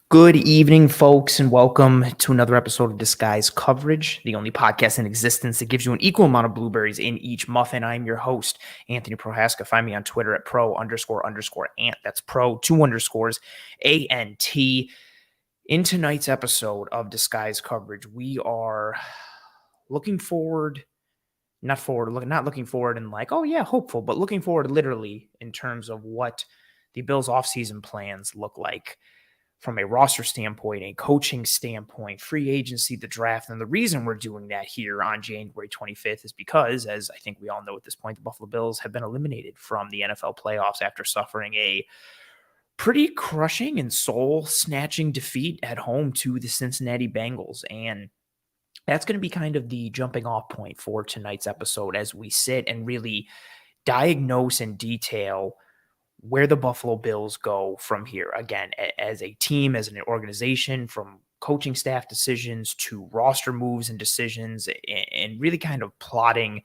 Good evening, folks, and welcome to another episode of Disguise Coverage, the only podcast in existence that gives you an equal amount of blueberries in each muffin. I'm your host, Anthony Prohaska. Find me on Twitter at pro__ant. That's pro, two underscores, ANT. In tonight's episode of Disguise Coverage, we are looking forward, not looking forward and like, oh yeah, hopeful, but looking forward literally in terms of what the Bills' offseason plans look like from a roster standpoint, a coaching standpoint, free agency, the draft. And the reason we're doing that here on January 25th is because, as I think we all know at this point, the Buffalo Bills have been eliminated from the NFL playoffs after suffering a pretty crushing and soul-snatching defeat at home to the Cincinnati Bengals. And that's going to be kind of the jumping off point for tonight's episode as we sit and really diagnose in detail where the Buffalo Bills go from here. Again, as a team, as an organization, from coaching staff decisions to roster moves and decisions, and really kind of plotting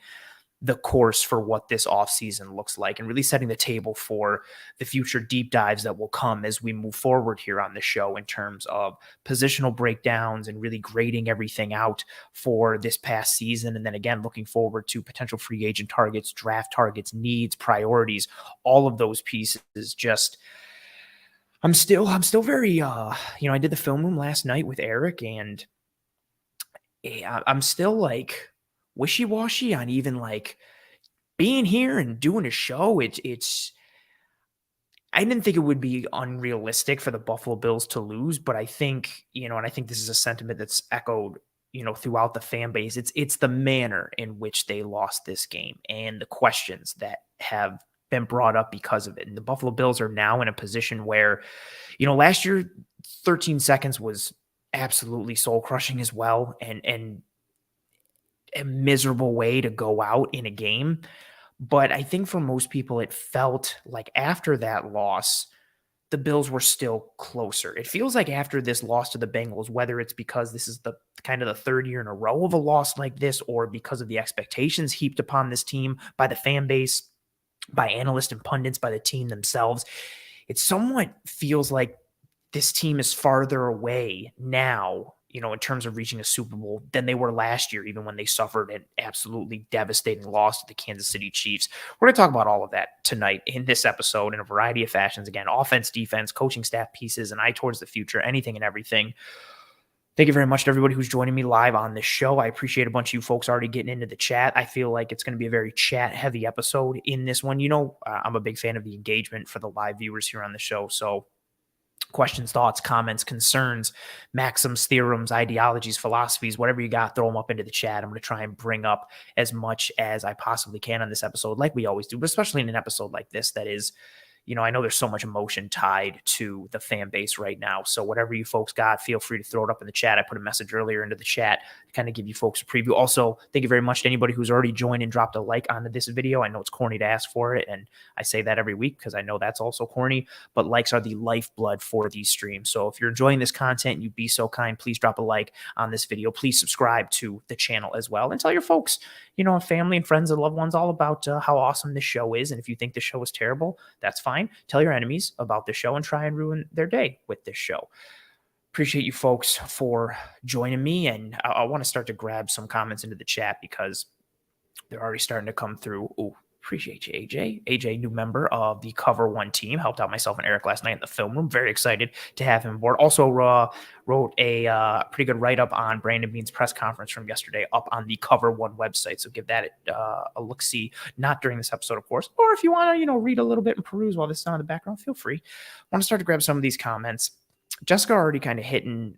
the course for what this offseason looks like and really setting the table for the future deep dives that will come as we move forward here on the show in terms of positional breakdowns and really grading everything out for this past season. And then again, looking forward to potential free agent targets, draft targets, needs, priorities, all of those pieces. Just I'm still very I did the film room last night with Eric, and I'm still like wishy-washy on even like being here and doing a show. It's I didn't think it would be unrealistic for the Buffalo Bills to lose, but I think, and I think this is a sentiment that's echoed, throughout the fan base. It's the manner in which they lost this game and the questions that have been brought up because of it. And the Buffalo Bills are now in a position where, last year 13 seconds was absolutely soul crushing as well, and a miserable way to go out in a game. But I think for most people, it felt like after that loss, the Bills were still closer. It feels like after this loss to the Bengals, whether it's because this is the kind of the third year in a row of a loss like this, or because of the expectations heaped upon this team by the fan base, by analysts and pundits, by the team themselves, it somewhat feels like this team is farther away now, in terms of reaching a Super Bowl than they were last year, even when they suffered an absolutely devastating loss to the Kansas City Chiefs. We're going to talk about all of that tonight in this episode in a variety of fashions. Again, offense, defense, coaching staff pieces, and eye towards the future, anything and everything. Thank you very much to everybody who's joining me live on this show. I appreciate a bunch of you folks already getting into the chat. I feel like it's going to be a very chat-heavy episode in this one. I'm a big fan of the engagement for the live viewers here on the show, so questions, thoughts, comments, concerns, maxims, theorems, ideologies, philosophies, whatever you got, throw them up into the chat. I'm going to try and bring up as much as I possibly can on this episode, like we always do, but especially in an episode like this that is, I know there's so much emotion tied to the fan base right now. So whatever you folks got, feel free to throw it up in the chat. I put a message earlier into the chat to kind of give you folks a preview. Also, thank you very much to anybody who's already joined and dropped a like onto this video. I know it's corny to ask for it, and I say that every week because I know that's also corny, but likes are the lifeblood for these streams. So if you're enjoying this content, you'd be so kind, please drop a like on this video. Please subscribe to the channel as well, and tell your folks, family and friends and loved ones all about how awesome this show is. And if you think the show is terrible, that's fine. Tell your enemies about the show and try and ruin their day with this show. Appreciate you folks for joining me. And I want to start to grab some comments into the chat because they're already starting to come through. Ooh, appreciate you, AJ. AJ, new member of the Cover One team, helped out myself and Eric last night in the film room. Very excited to have him aboard. Also wrote a pretty good write-up on Brandon Beane's press conference from yesterday up on the Cover One website. So give that a look-see, not during this episode, of course, or if you want to, read a little bit and peruse while this is on in the background, feel free. I want to start to grab some of these comments. Jessica already kind of hitting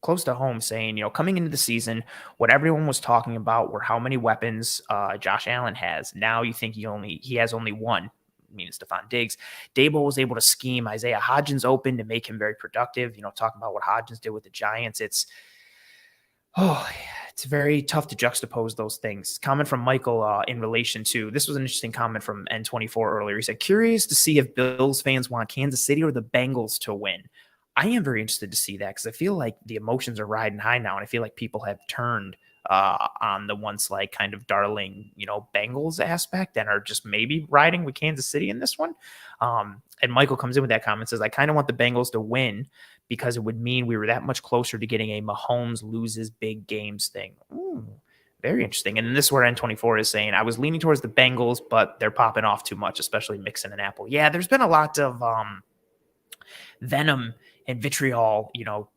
close to home, saying, coming into the season, what everyone was talking about were how many weapons Josh Allen has. Now you think he has only one, meaning Stephon Diggs. Dable was able to scheme Isaiah Hodgins open to make him very productive. Talking about what Hodgins did with the Giants. It's very tough to juxtapose those things. Comment from Michael in relation to, this was an interesting comment from N24 earlier. He said, curious to see if Bills fans want Kansas City or the Bengals to win. I am very interested to see that because I feel like the emotions are riding high now, and I feel like people have turned on the once like kind of darling, Bengals aspect and are just maybe riding with Kansas City in this one. And Michael comes in with that comment and says, I kind of want the Bengals to win because it would mean we were that much closer to getting a Mahomes loses big games thing. Ooh, very interesting. And then this is where N24 is saying, I was leaning towards the Bengals, but they're popping off too much, especially Mixon and Apple. Yeah, there's been a lot of venom and vitriol,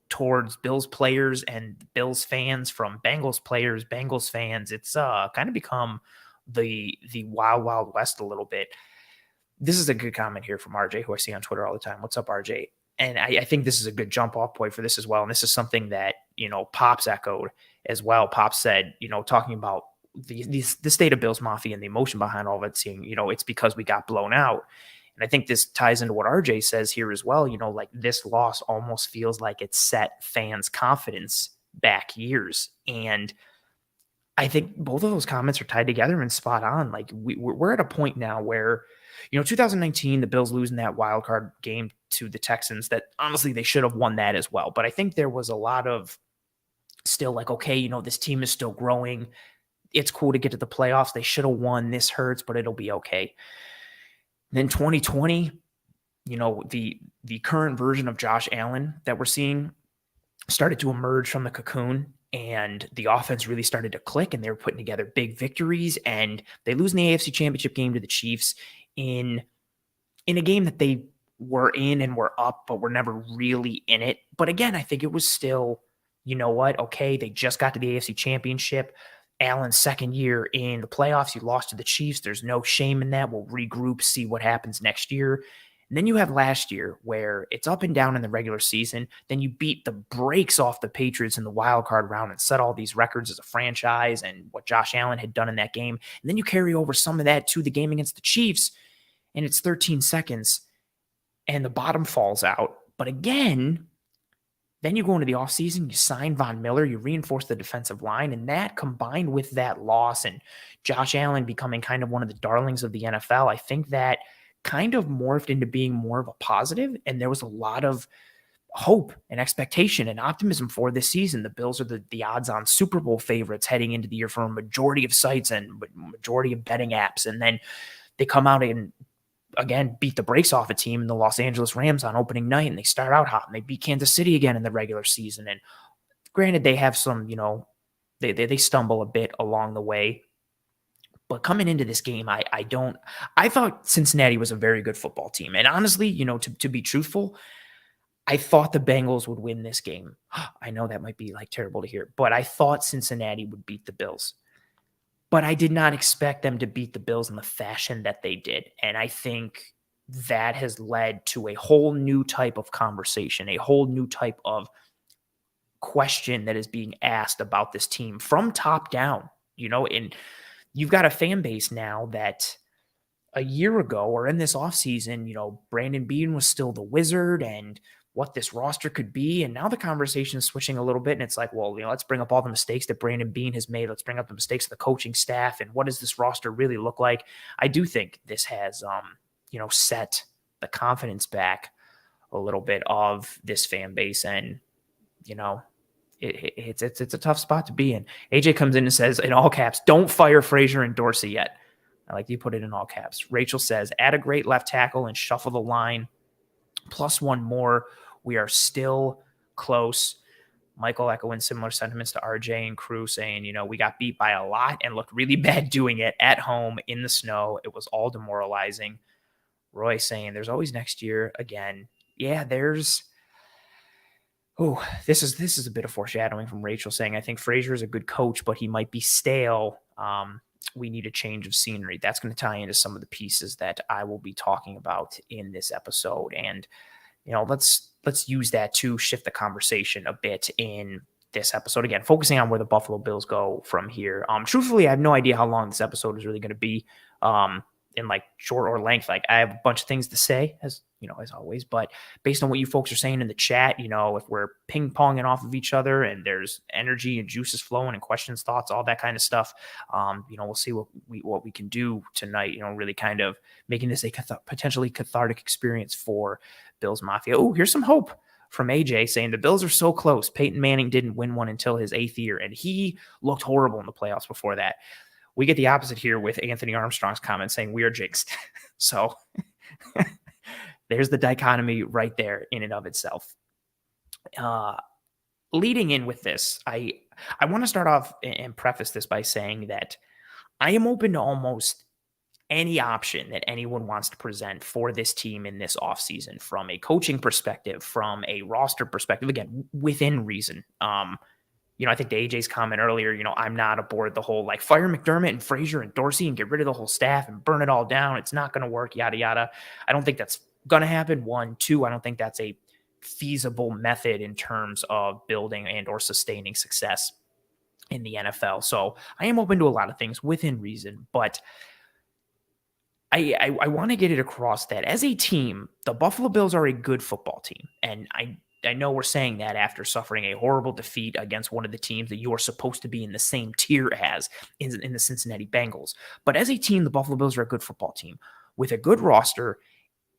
towards Bills players and Bills fans from Bengals players, Bengals fans. It's kind of become the wild, wild west a little bit. This is a good comment here from RJ, who I see on Twitter all the time. What's up, RJ? And I think this is a good jump off point for this as well. And this is something that, Pops echoed as well. Pops said, talking about the state of Bills Mafia and the emotion behind all of it, seeing, it's because we got blown out. And I think this ties into what RJ says here as well. Like this loss almost feels like it set fans' confidence back years. And I think both of those comments are tied together and spot on. Like we're at a point now where, 2019, the Bills losing that wild card game to the Texans, that honestly, they should have won that as well. But I think there was a lot of still like, okay, this team is still growing. It's cool to get to the playoffs. They should have won. This hurts, but it'll be okay. Then 2020, the current version of Josh Allen that we're seeing started to emerge from the cocoon, and the offense really started to click, and they were putting together big victories, and they lose in the AFC Championship game to the Chiefs in a game that they were in and were up, but were never really in it. But again, I think it was still, okay, they just got to the AFC Championship. Allen's second year in the playoffs, you lost to the Chiefs. There's no shame in that. We'll regroup, see what happens next year. And then you have last year where it's up and down in the regular season. Then you beat the brakes off the Patriots in the wild card round and set all these records as a franchise and what Josh Allen had done in that game. And then you carry over some of that to the game against the Chiefs, and it's 13 seconds and the bottom falls out. But again, then you go into the offseason, you sign Von Miller, you reinforce the defensive line, and that combined with that loss and Josh Allen becoming kind of one of the darlings of the NFL, I think that kind of morphed into being more of a positive, and there was a lot of hope and expectation and optimism for this season. The Bills are the odds-on Super Bowl favorites heading into the year from a majority of sites and majority of betting apps, and then they come out and again, beat the brakes off a team in the Los Angeles Rams on opening night, and they start out hot, and they beat Kansas City again in the regular season. And granted, they have some, they stumble a bit along the way. But coming into this game, I thought Cincinnati was a very good football team. And honestly, to be truthful, I thought the Bengals would win this game. I know that might be like terrible to hear, but I thought Cincinnati would beat the Bills. But I did not expect them to beat the Bills in the fashion that they did. And I think that has led to a whole new type of conversation, a whole new type of question that is being asked about this team from top down, and you've got a fan base now that a year ago or in this offseason, Brandon Beane was still the wizard and what this roster could be. And now the conversation is switching a little bit. And it's like, well, let's bring up all the mistakes that Brandon Beane has made. Let's bring up the mistakes of the coaching staff. And what does this roster really look like? I do think this has, set the confidence back a little bit of this fan base. And, it's a tough spot to be in. AJ comes in and says in all caps, don't fire Frazier and Dorsey yet. I like you put it in all caps. Rachel says, add a great left tackle and shuffle the line. Plus one more. We are still close. Michael echoing similar sentiments to RJ and crew saying, we got beat by a lot and looked really bad doing it at home in the snow. It was all demoralizing. Roy saying there's always next year again. Yeah, this is a bit of foreshadowing from Rachel saying, I think Frazier is a good coach, but he might be stale. We need a change of scenery. That's going to tie into some of the pieces that I will be talking about in this episode. And, let's use that to shift the conversation a bit in this episode. Again, focusing on where the Buffalo Bills go from here. Truthfully, I have no idea how long this episode is really going to be. In like short or length. Like I have a bunch of things to say as always, but based on what you folks are saying in the chat, if we're ping ponging off of each other and there's energy and juices flowing and questions, thoughts, all that kind of stuff, we'll see what we can do tonight, really kind of making this a potentially cathartic experience for Bills Mafia. Oh, here's some hope from AJ saying the Bills are so close. Peyton Manning didn't win one until his 8th year, and he looked horrible in the playoffs before that. We get the opposite here with Anthony Armstrong's comment saying we are jinxed. So there's the dichotomy right there in and of itself. Leading in with this, I want to start off and preface this by saying that I am open to almost any option that anyone wants to present for this team in this offseason, from a coaching perspective, from a roster perspective, again, within reason. I think to AJ's comment earlier, I'm not aboard the whole like fire McDermott and Frazier and Dorsey and get rid of the whole staff and burn it all down. It's not going to work, yada, yada. I don't think that's going to happen. 1, 2, I don't think that's a feasible method in terms of building and or sustaining success in the NFL. So I am open to a lot of things within reason, but I want to get it across that as a team, the Buffalo Bills are a good football team. And I know we're saying that after suffering a horrible defeat against one of the teams that you are supposed to be in the same tier as in the Cincinnati Bengals. But as a team, the Buffalo Bills are a good football team with a good roster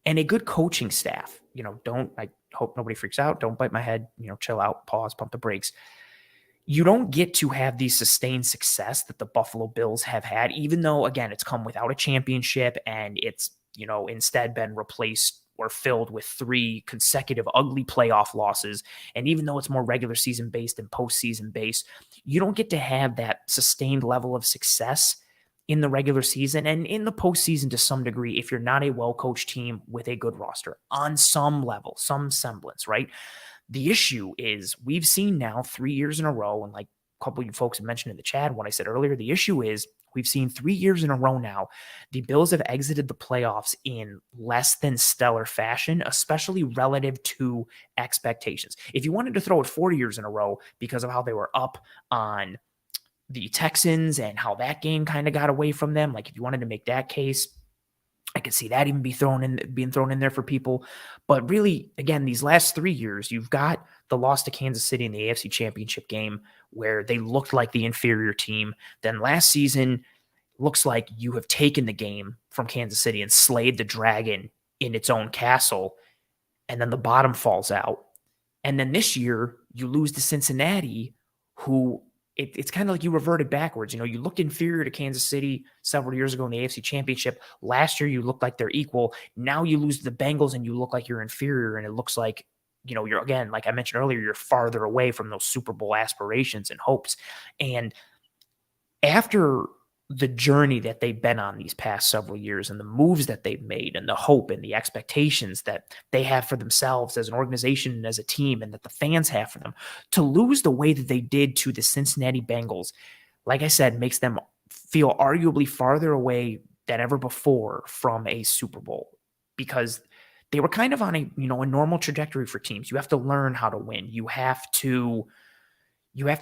and a good coaching staff. I hope nobody freaks out. Don't bite my head, chill out, pause, pump the brakes. You don't get to have the sustained success that the Buffalo Bills have had, even though, again, it's come without a championship and it's, instead been replaced or filled with 3 consecutive ugly playoff losses. And even though it's more regular season based than postseason based, you don't get to have that sustained level of success in the regular season and in the postseason to some degree if you're not a well-coached team with a good roster on some level, some semblance, right? The issue is we've seen now 3 years in a row, and like a couple of you folks have mentioned in the chat when I said earlier, the issue is we've seen 3 years in a row now, the Bills have exited the playoffs in less than stellar fashion, especially relative to expectations. If you wanted to throw it 4 years in a row because of how they were up on the Texans and how that game kind of got away from them, like if you wanted to make that case, I could see that even being thrown in there for people. But really, again, these last 3 years, you've got the loss to Kansas City in the AFC Championship game where they looked like the inferior team. Then last season, looks like you have taken the game from Kansas City and slayed the dragon in its own castle. And then the bottom falls out. And then this year, you lose to Cincinnati, who it's kind of like you reverted backwards. You looked inferior to Kansas City several years ago in the AFC Championship. Last year, you looked like they're equal. Now you lose to the Bengals and you look like you're inferior. And it looks like, you're, again, like I mentioned earlier, you're farther away from those Super Bowl aspirations and hopes. And after the journey that they've been on these past several years and the moves that they've made and the hope and the expectations that they have for themselves as an organization and as a team and that the fans have for them, to lose the way that they did to the Cincinnati Bengals, like I said, makes them feel arguably farther away than ever before from a Super Bowl, because they were kind of on a normal trajectory for teams. You have to learn how to win. You have to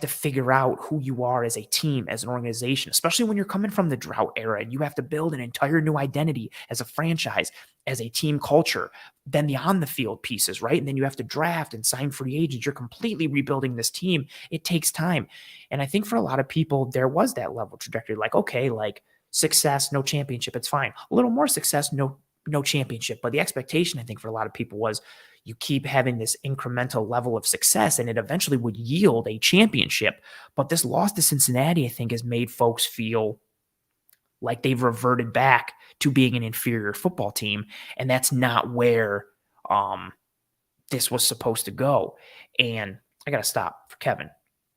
figure out who you are as a team, as an organization, especially when you're coming from the drought era and you have to build an entire new identity as a franchise, as a team culture, then the on the field pieces, right? And then you have to draft and sign free agents. You're completely rebuilding this team. It takes time. And I think for a lot of people, there was that level trajectory, like, okay, like success, no championship, it's fine. A little more success, no championship. But the expectation, I think, for a lot of people was you keep having this incremental level of success and it eventually would yield a championship. But this loss to Cincinnati, I think, has made folks feel like they've reverted back to being an inferior football team. And that's not where this was supposed to go. And I got to stop for Kevin.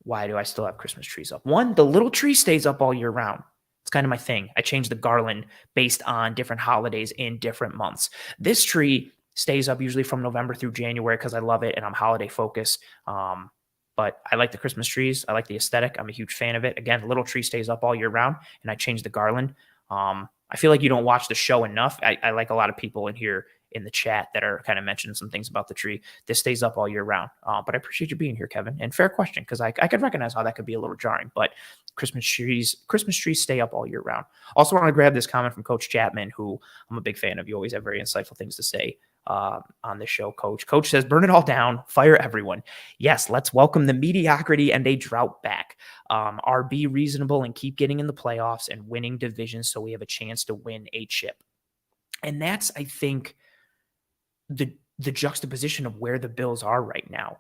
Why do I still have Christmas trees up? One, the little tree stays up all year round. It's kind of my thing. I change the garland based on different holidays in different months. This tree stays up usually from November through January because I love it and I'm holiday focused. But I like the Christmas trees. I like the aesthetic. I'm a huge fan of it. Again, the little tree stays up all year round and I change the garland. I feel like you don't watch the show enough. I like a lot of people in here in the chat that are kind of mentioning some things about the tree. This stays up all year round. But I appreciate you being here, Kevin. And fair question, because I could recognize how that could be a little jarring. But Christmas trees stay up all year round. Also want to grab this comment from Coach Chapman, who I'm a big fan of. You always have very insightful things to say on this show, Coach. Coach says, burn it all down, fire everyone. Yes, let's welcome the mediocrity and a drought back. Be reasonable and keep getting in the playoffs and winning divisions so we have a chance to win a chip. And that's, I think, the the juxtaposition of where the Bills are right now.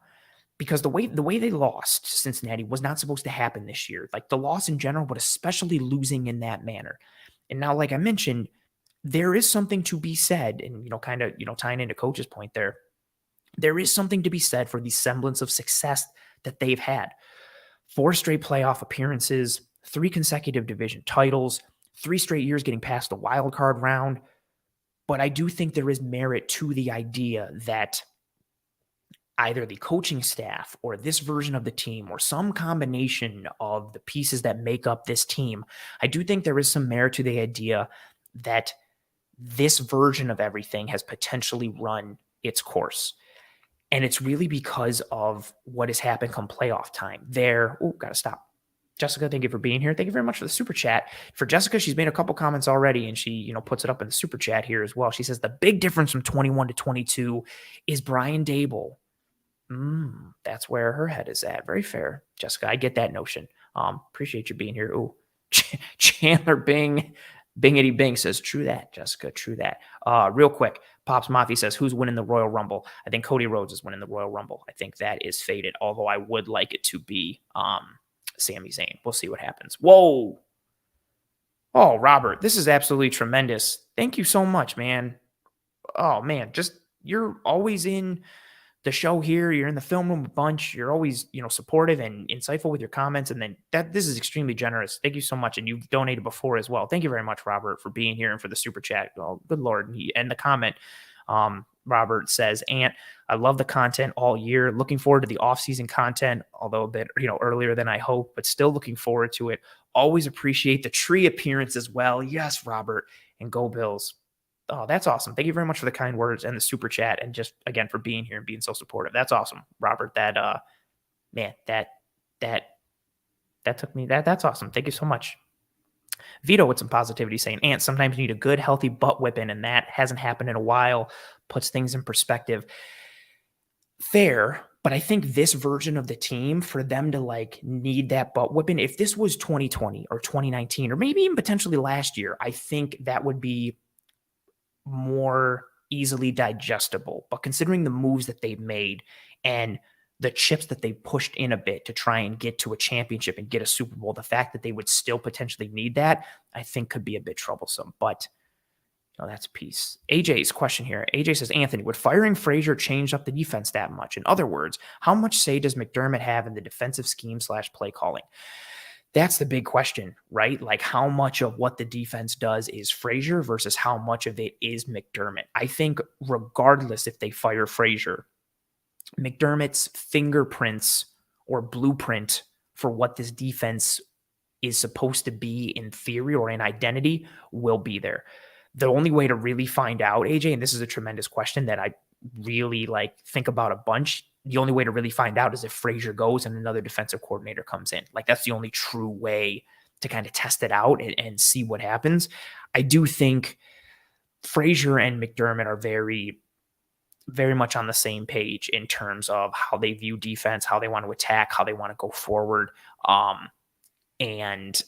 Because the way they lost to Cincinnati was not supposed to happen this year. Like the loss in general, but especially losing in that manner. And now, like I mentioned, there is something to be said, and kind of tying into Coach's point there. There is something to be said for the semblance of success that they've had. 4 straight playoff appearances, 3 consecutive division titles, 3 straight years getting past the wild card round. But I do think there is merit to the idea that either the coaching staff or this version of the team or some combination of the pieces that make up this team, I do think there is some merit to the idea that this version of everything has potentially run its course. And it's really because of what has happened come playoff time. Gotta stop. Jessica, thank you for being here. Thank you very much for the super chat. For Jessica, she's made a couple comments already, and she, puts it up in the super chat here as well. She says the big difference from 21 to 22 is Brian Dable. That's where her head is at. Very fair, Jessica. I get that notion. Appreciate you being here. Ooh, Chandler Bingity Bing says, true that, Jessica, true that. Real quick, Pops Mafia says, who's winning the Royal Rumble? I think Cody Rhodes is winning the Royal Rumble. I think that is fated, although I would like it to be Sami Zayn. We'll see what happens. Whoa. Oh, Robert, this is absolutely tremendous. Thank you so much, man. Oh, man, you're always in the show here. You're in the film room a bunch. You're always, supportive and insightful with your comments. And then this is extremely generous. Thank you so much. And you've donated before as well. Thank you very much, Robert, for being here and for the super chat. Oh, good Lord. And the comment, Robert says, Ant, I love the content all year. Looking forward to the offseason content, although a bit, earlier than I hope, but still looking forward to it. Always appreciate the tree appearance as well. Yes, Robert, and go Bills. Oh, that's awesome. Thank you very much for the kind words and the super chat, and just again for being here and being so supportive. That's awesome, Robert. That took me. That's awesome. Thank you so much. Vito with some positivity saying, Ant, sometimes you need a good, healthy butt whipping, and that hasn't happened in a while. Puts things in perspective. Fair, but I think this version of the team, for them to need that butt whipping, if this was 2020 or 2019 or maybe even potentially last year, I think that would be more easily digestible. But considering the moves that they've made and the chips that they pushed in a bit to try and get to a championship and get a Super Bowl, the fact that they would still potentially need that, I think could be a bit troublesome. But that's a piece. AJ's question here. AJ says, Anthony, would firing Frazier change up the defense that much? In other words, how much say does McDermott have in the defensive scheme / play calling? That's the big question, right? Like how much of what the defense does is Frazier versus how much of it is McDermott. I think regardless if they fire Frazier, McDermott's fingerprints or blueprint for what this defense is supposed to be in theory or in identity will be there. The only way to really find out, AJ, and this is a tremendous question that I really think about a bunch. The only way to really find out is if Frazier goes and another defensive coordinator comes in. That's the only true way to kind of test it out and see what happens. I do think Frazier and McDermott are very, very much on the same page in terms of how they view defense, how they want to attack, how they want to go forward. And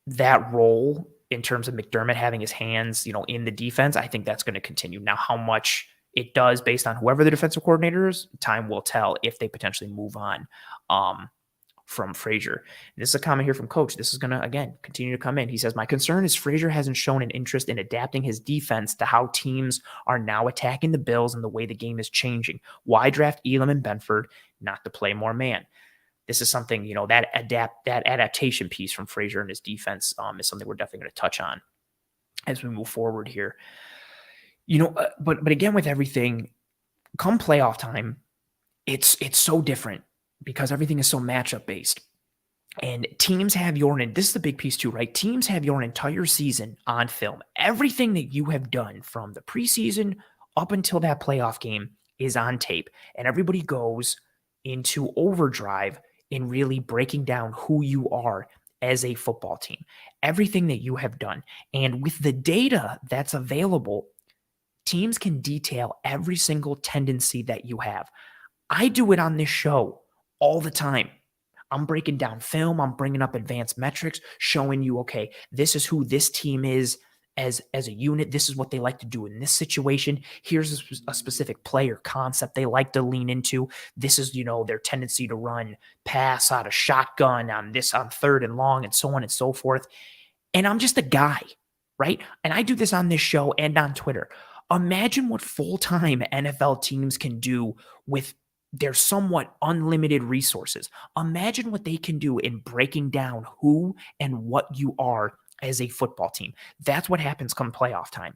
that role in terms of McDermott having his hands, in the defense, I think that's going to continue. Now, how much it does based on whoever the defensive coordinator is, time will tell if they potentially move on from Frazier. And this is a comment here from Coach. This is going to, again, continue to come in. He says, my concern is Frazier hasn't shown an interest in adapting his defense to how teams are now attacking the Bills and the way the game is changing. Why draft Elam and Benford not to play more man? This is something, that adaptation piece from Frazier and his defense is something we're definitely going to touch on as we move forward here. But again, with everything, come playoff time, it's so different because everything is so matchup based. And teams have this is the big piece too, right? Teams have your entire season on film. Everything that you have done from the preseason up until that playoff game is on tape. And everybody goes into overdrive in really breaking down who you are as a football team, everything that you have done. And with the data that's available, teams can detail every single tendency that you have. I do it on this show all the time. I'm breaking down film. I'm bringing up advanced metrics, showing you, okay, this is who this team is as a unit. This is what they like to do in this situation. Here's a specific player concept they like to lean into. This is, their tendency to run pass out of shotgun on 3rd and long, and so on and so forth. And I'm just a guy, right? And I do this on this show and on Twitter. Imagine what full-time NFL teams can do with their somewhat unlimited resources. Imagine what they can do in breaking down who and what you are as a football team. That's what happens come playoff time.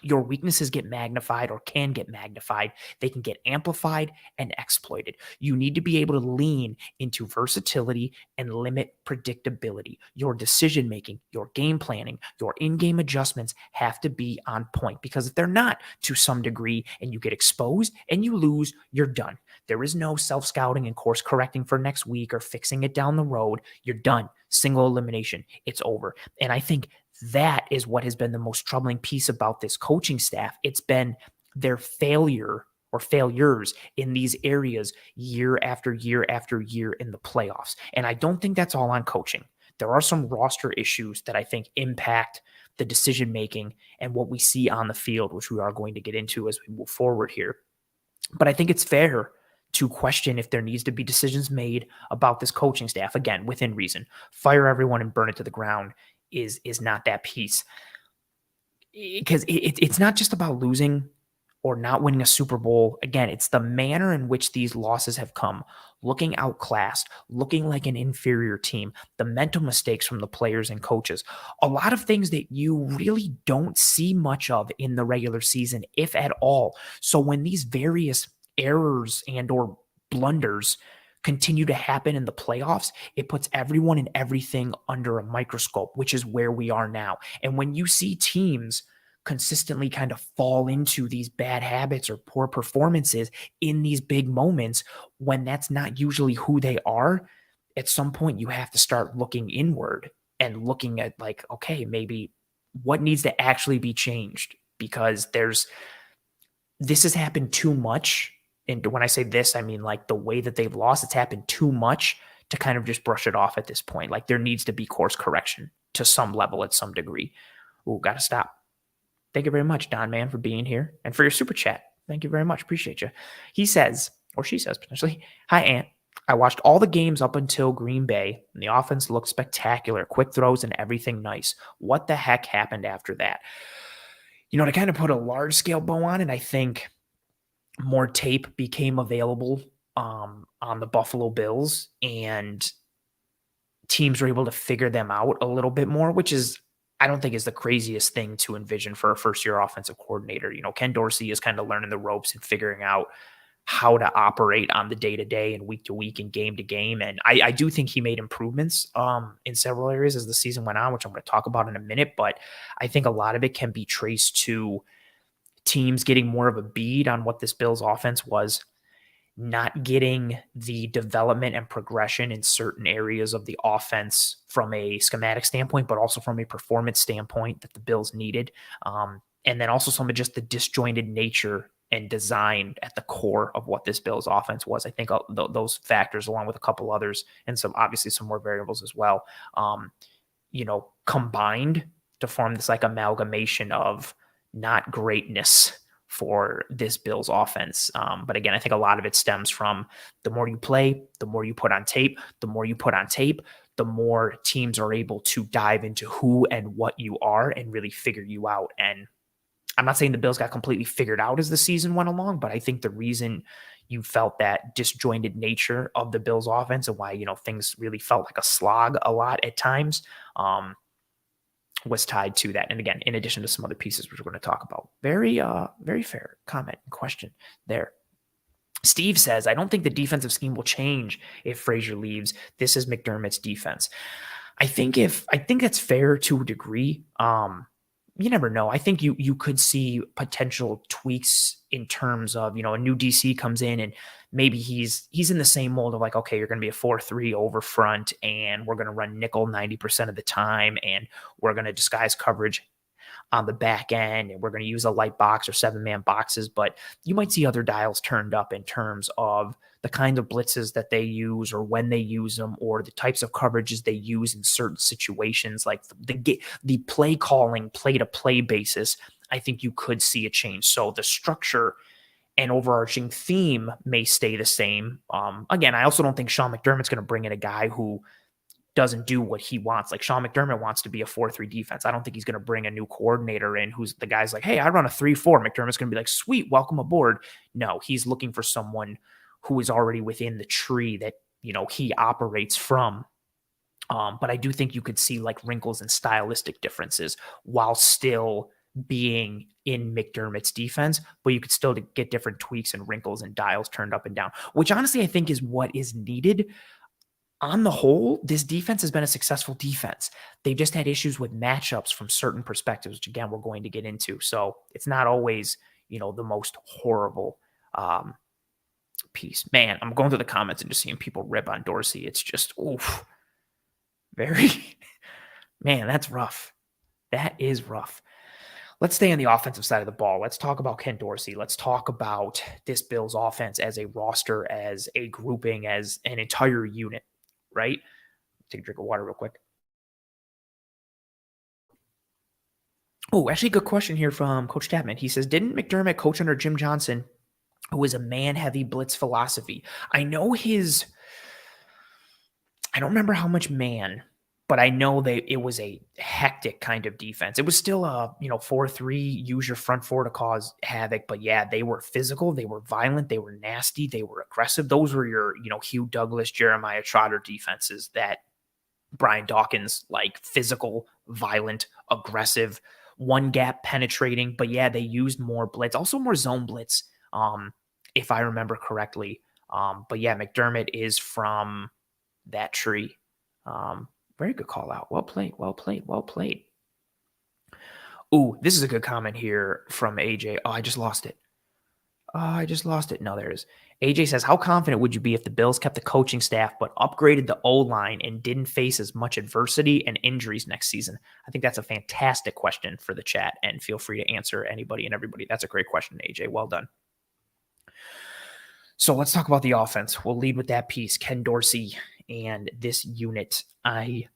Your weaknesses get magnified, or can get magnified. They can get amplified and exploited. You need to be able to lean into versatility and limit predictability. Your decision making, your game planning, your in-game adjustments have to be on point, because if they're not to some degree and you get exposed and you lose, you're done. There is no self-scouting and course correcting for next week or fixing it down the road. You're done. Single elimination. It's over. And I think that is what has been the most troubling piece about this coaching staff. It's been their failure or failures in these areas year after year after year in the playoffs. And I don't think that's all on coaching. There are some roster issues that I think impact the decision making and what we see on the field, which we are going to get into as we move forward here. But I think it's fair to question if there needs to be decisions made about this coaching staff, again, within reason. Fire everyone and burn it to the ground is not that piece, because it's not just about losing or not winning a Super Bowl. Again, it's the manner in which these losses have come, looking outclassed, looking like an inferior team, the mental mistakes from the players and coaches, a lot of things that you really don't see much of in the regular season, if at all. So when these various errors and or blunders continue to happen in the playoffs, it puts everyone and everything under a microscope, which is where we are now. And when you see teams consistently kind of fall into these bad habits or poor performances in these big moments, when that's not usually who they are, at some point you have to start looking inward and looking at, like, okay, maybe what needs to actually be changed, because this has happened too much. And when I say this, I mean like the way that they've lost, it's happened too much to kind of just brush it off at this point. Like, there needs to be course correction to some level at some degree. Ooh, gotta stop. Thank you very much, Don Man, for being here and for your super chat. Thank you very much. Appreciate you. He says, or she says potentially, "Hi, Ant. I watched all the games up until Green Bay, and the offense looked spectacular. Quick throws and everything nice. What the heck happened after that?" To kind of put a large-scale bow on it, I think more tape became available on the Buffalo Bills, and teams were able to figure them out a little bit more, which is, I don't think, is the craziest thing to envision for a first-year offensive coordinator. Ken Dorsey is kind of learning the ropes and figuring out how to operate on the day-to-day and week-to-week and game-to-game. And I do think he made improvements in several areas as the season went on, which I'm going to talk about in a minute. But I think a lot of it can be traced to teams getting more of a bead on what this Bills offense was, not getting the development and progression in certain areas of the offense from a schematic standpoint, but also from a performance standpoint that the Bills needed. And then also some of just the disjointed nature and design at the core of what this Bills offense was. I think those factors, along with a couple others, and obviously some more variables as well, combined to form this like amalgamation of not greatness for this Bills offense. But again, I think a lot of it stems from the more you play, the more you put on tape, the more you put on tape, the more teams are able to dive into who and what you are and really figure you out. And I'm not saying the Bills got completely figured out as the season went along, but I think the reason you felt that disjointed nature of the Bills offense and why, things really felt like a slog a lot at times, was tied to that. And again, in addition to some other pieces, which we're going to talk about. Very, very fair comment and question there. Steve says, "I don't think the defensive scheme will change if Frazier leaves. This is McDermott's defense." I think that's fair to a degree. You never know. I think you could see potential tweaks in terms of, a new DC comes in and maybe he's in the same mold of like, okay, you're going to be a 4-3 over front and we're going to run nickel 90% of the time and we're going to disguise coverage. on the back end, and we're going to use a light box or 7-man boxes, but you might see other dials turned up in terms of the kind of blitzes that they use or when they use them or the types of coverages they use in certain situations, like the play calling, play to play basis. I think you could see a change. So the structure and overarching theme may stay the same. Again, I also don't think Sean McDermott's going to bring in a guy who doesn't do what he wants. Like Sean McDermott wants to be a 4-3 defense. I don't think he's going to bring a new coordinator in who's the guy's like, hey, I run a 3-4. McDermott's going to be like, sweet, welcome aboard. No, he's looking for someone who is already within the tree that, he operates from. But I do think you could see like wrinkles and stylistic differences while still being in McDermott's defense, but you could still get different tweaks and wrinkles and dials turned up and down, which honestly I think is what is needed. On the whole, this defense has been a successful defense. They've just had issues with matchups from certain perspectives, which again, we're going to get into. So it's not always, the most horrible piece. Man, I'm going through the comments and just seeing people rip on Dorsey. It's just, oof, very, man, that's rough. That is rough. Let's stay on the offensive side of the ball. Let's talk about Ken Dorsey. Let's talk about this Bills offense as a roster, as a grouping, as an entire unit, right? Take a drink of water real quick. Oh, actually, good question here from Coach Chapman. He says, didn't McDermott coach under Jim Johnson, who was a man-heavy blitz philosophy? I don't remember how much man, but I know it was a hectic kind of defense. It was still a, 4-3, use your front four to cause havoc. But yeah, they were physical, they were violent, they were nasty, they were aggressive. Those were your, Hugh Douglas, Jeremiah Trotter defenses that Brian Dawkins, like physical, violent, aggressive, one gap penetrating. But yeah, they used more blitz, also more zone blitz, if I remember correctly. But yeah, McDermott is from that tree. Very good call out. Well played. Ooh, this is a good comment here from AJ. Oh, I just lost it. No, there it is. AJ says, how confident would you be if the Bills kept the coaching staff but upgraded the O-line and didn't face as much adversity and injuries next season? I think that's a fantastic question for the chat, and feel free to answer anybody and everybody. That's a great question, AJ. Well done. So let's talk about the offense. We'll lead with that piece, Ken Dorsey and this unit. I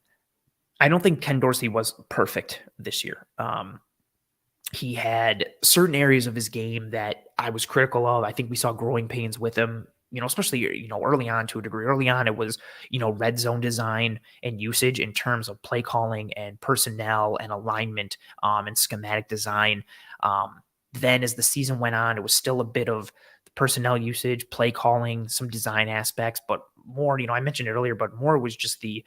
don't think Ken Dorsey was perfect this year. He had certain areas of his game that I was critical of. I think we saw growing pains with him, especially, early on to a degree. Early on, it was, red zone design and usage in terms of play calling and personnel and alignment and schematic design. Then as the season went on, it was still a bit of personnel usage, play calling, some design aspects, but more, I mentioned it earlier, but more was just the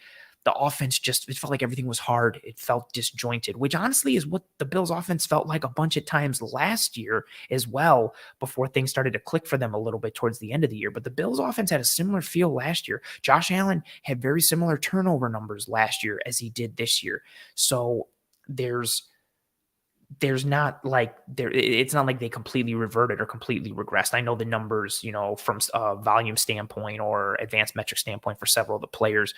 offense. Just, it felt like everything was hard. It felt disjointed, which honestly is what the Bills offense felt like a bunch of times last year as well, before things started to click for them a little bit towards the end of the year. But the Bills offense had a similar feel last year. Josh Allen had very similar turnover numbers last year as he did this year. So there's not like it's not like they completely reverted or completely regressed. I know the numbers, from a volume standpoint or advanced metric standpoint for several of the players,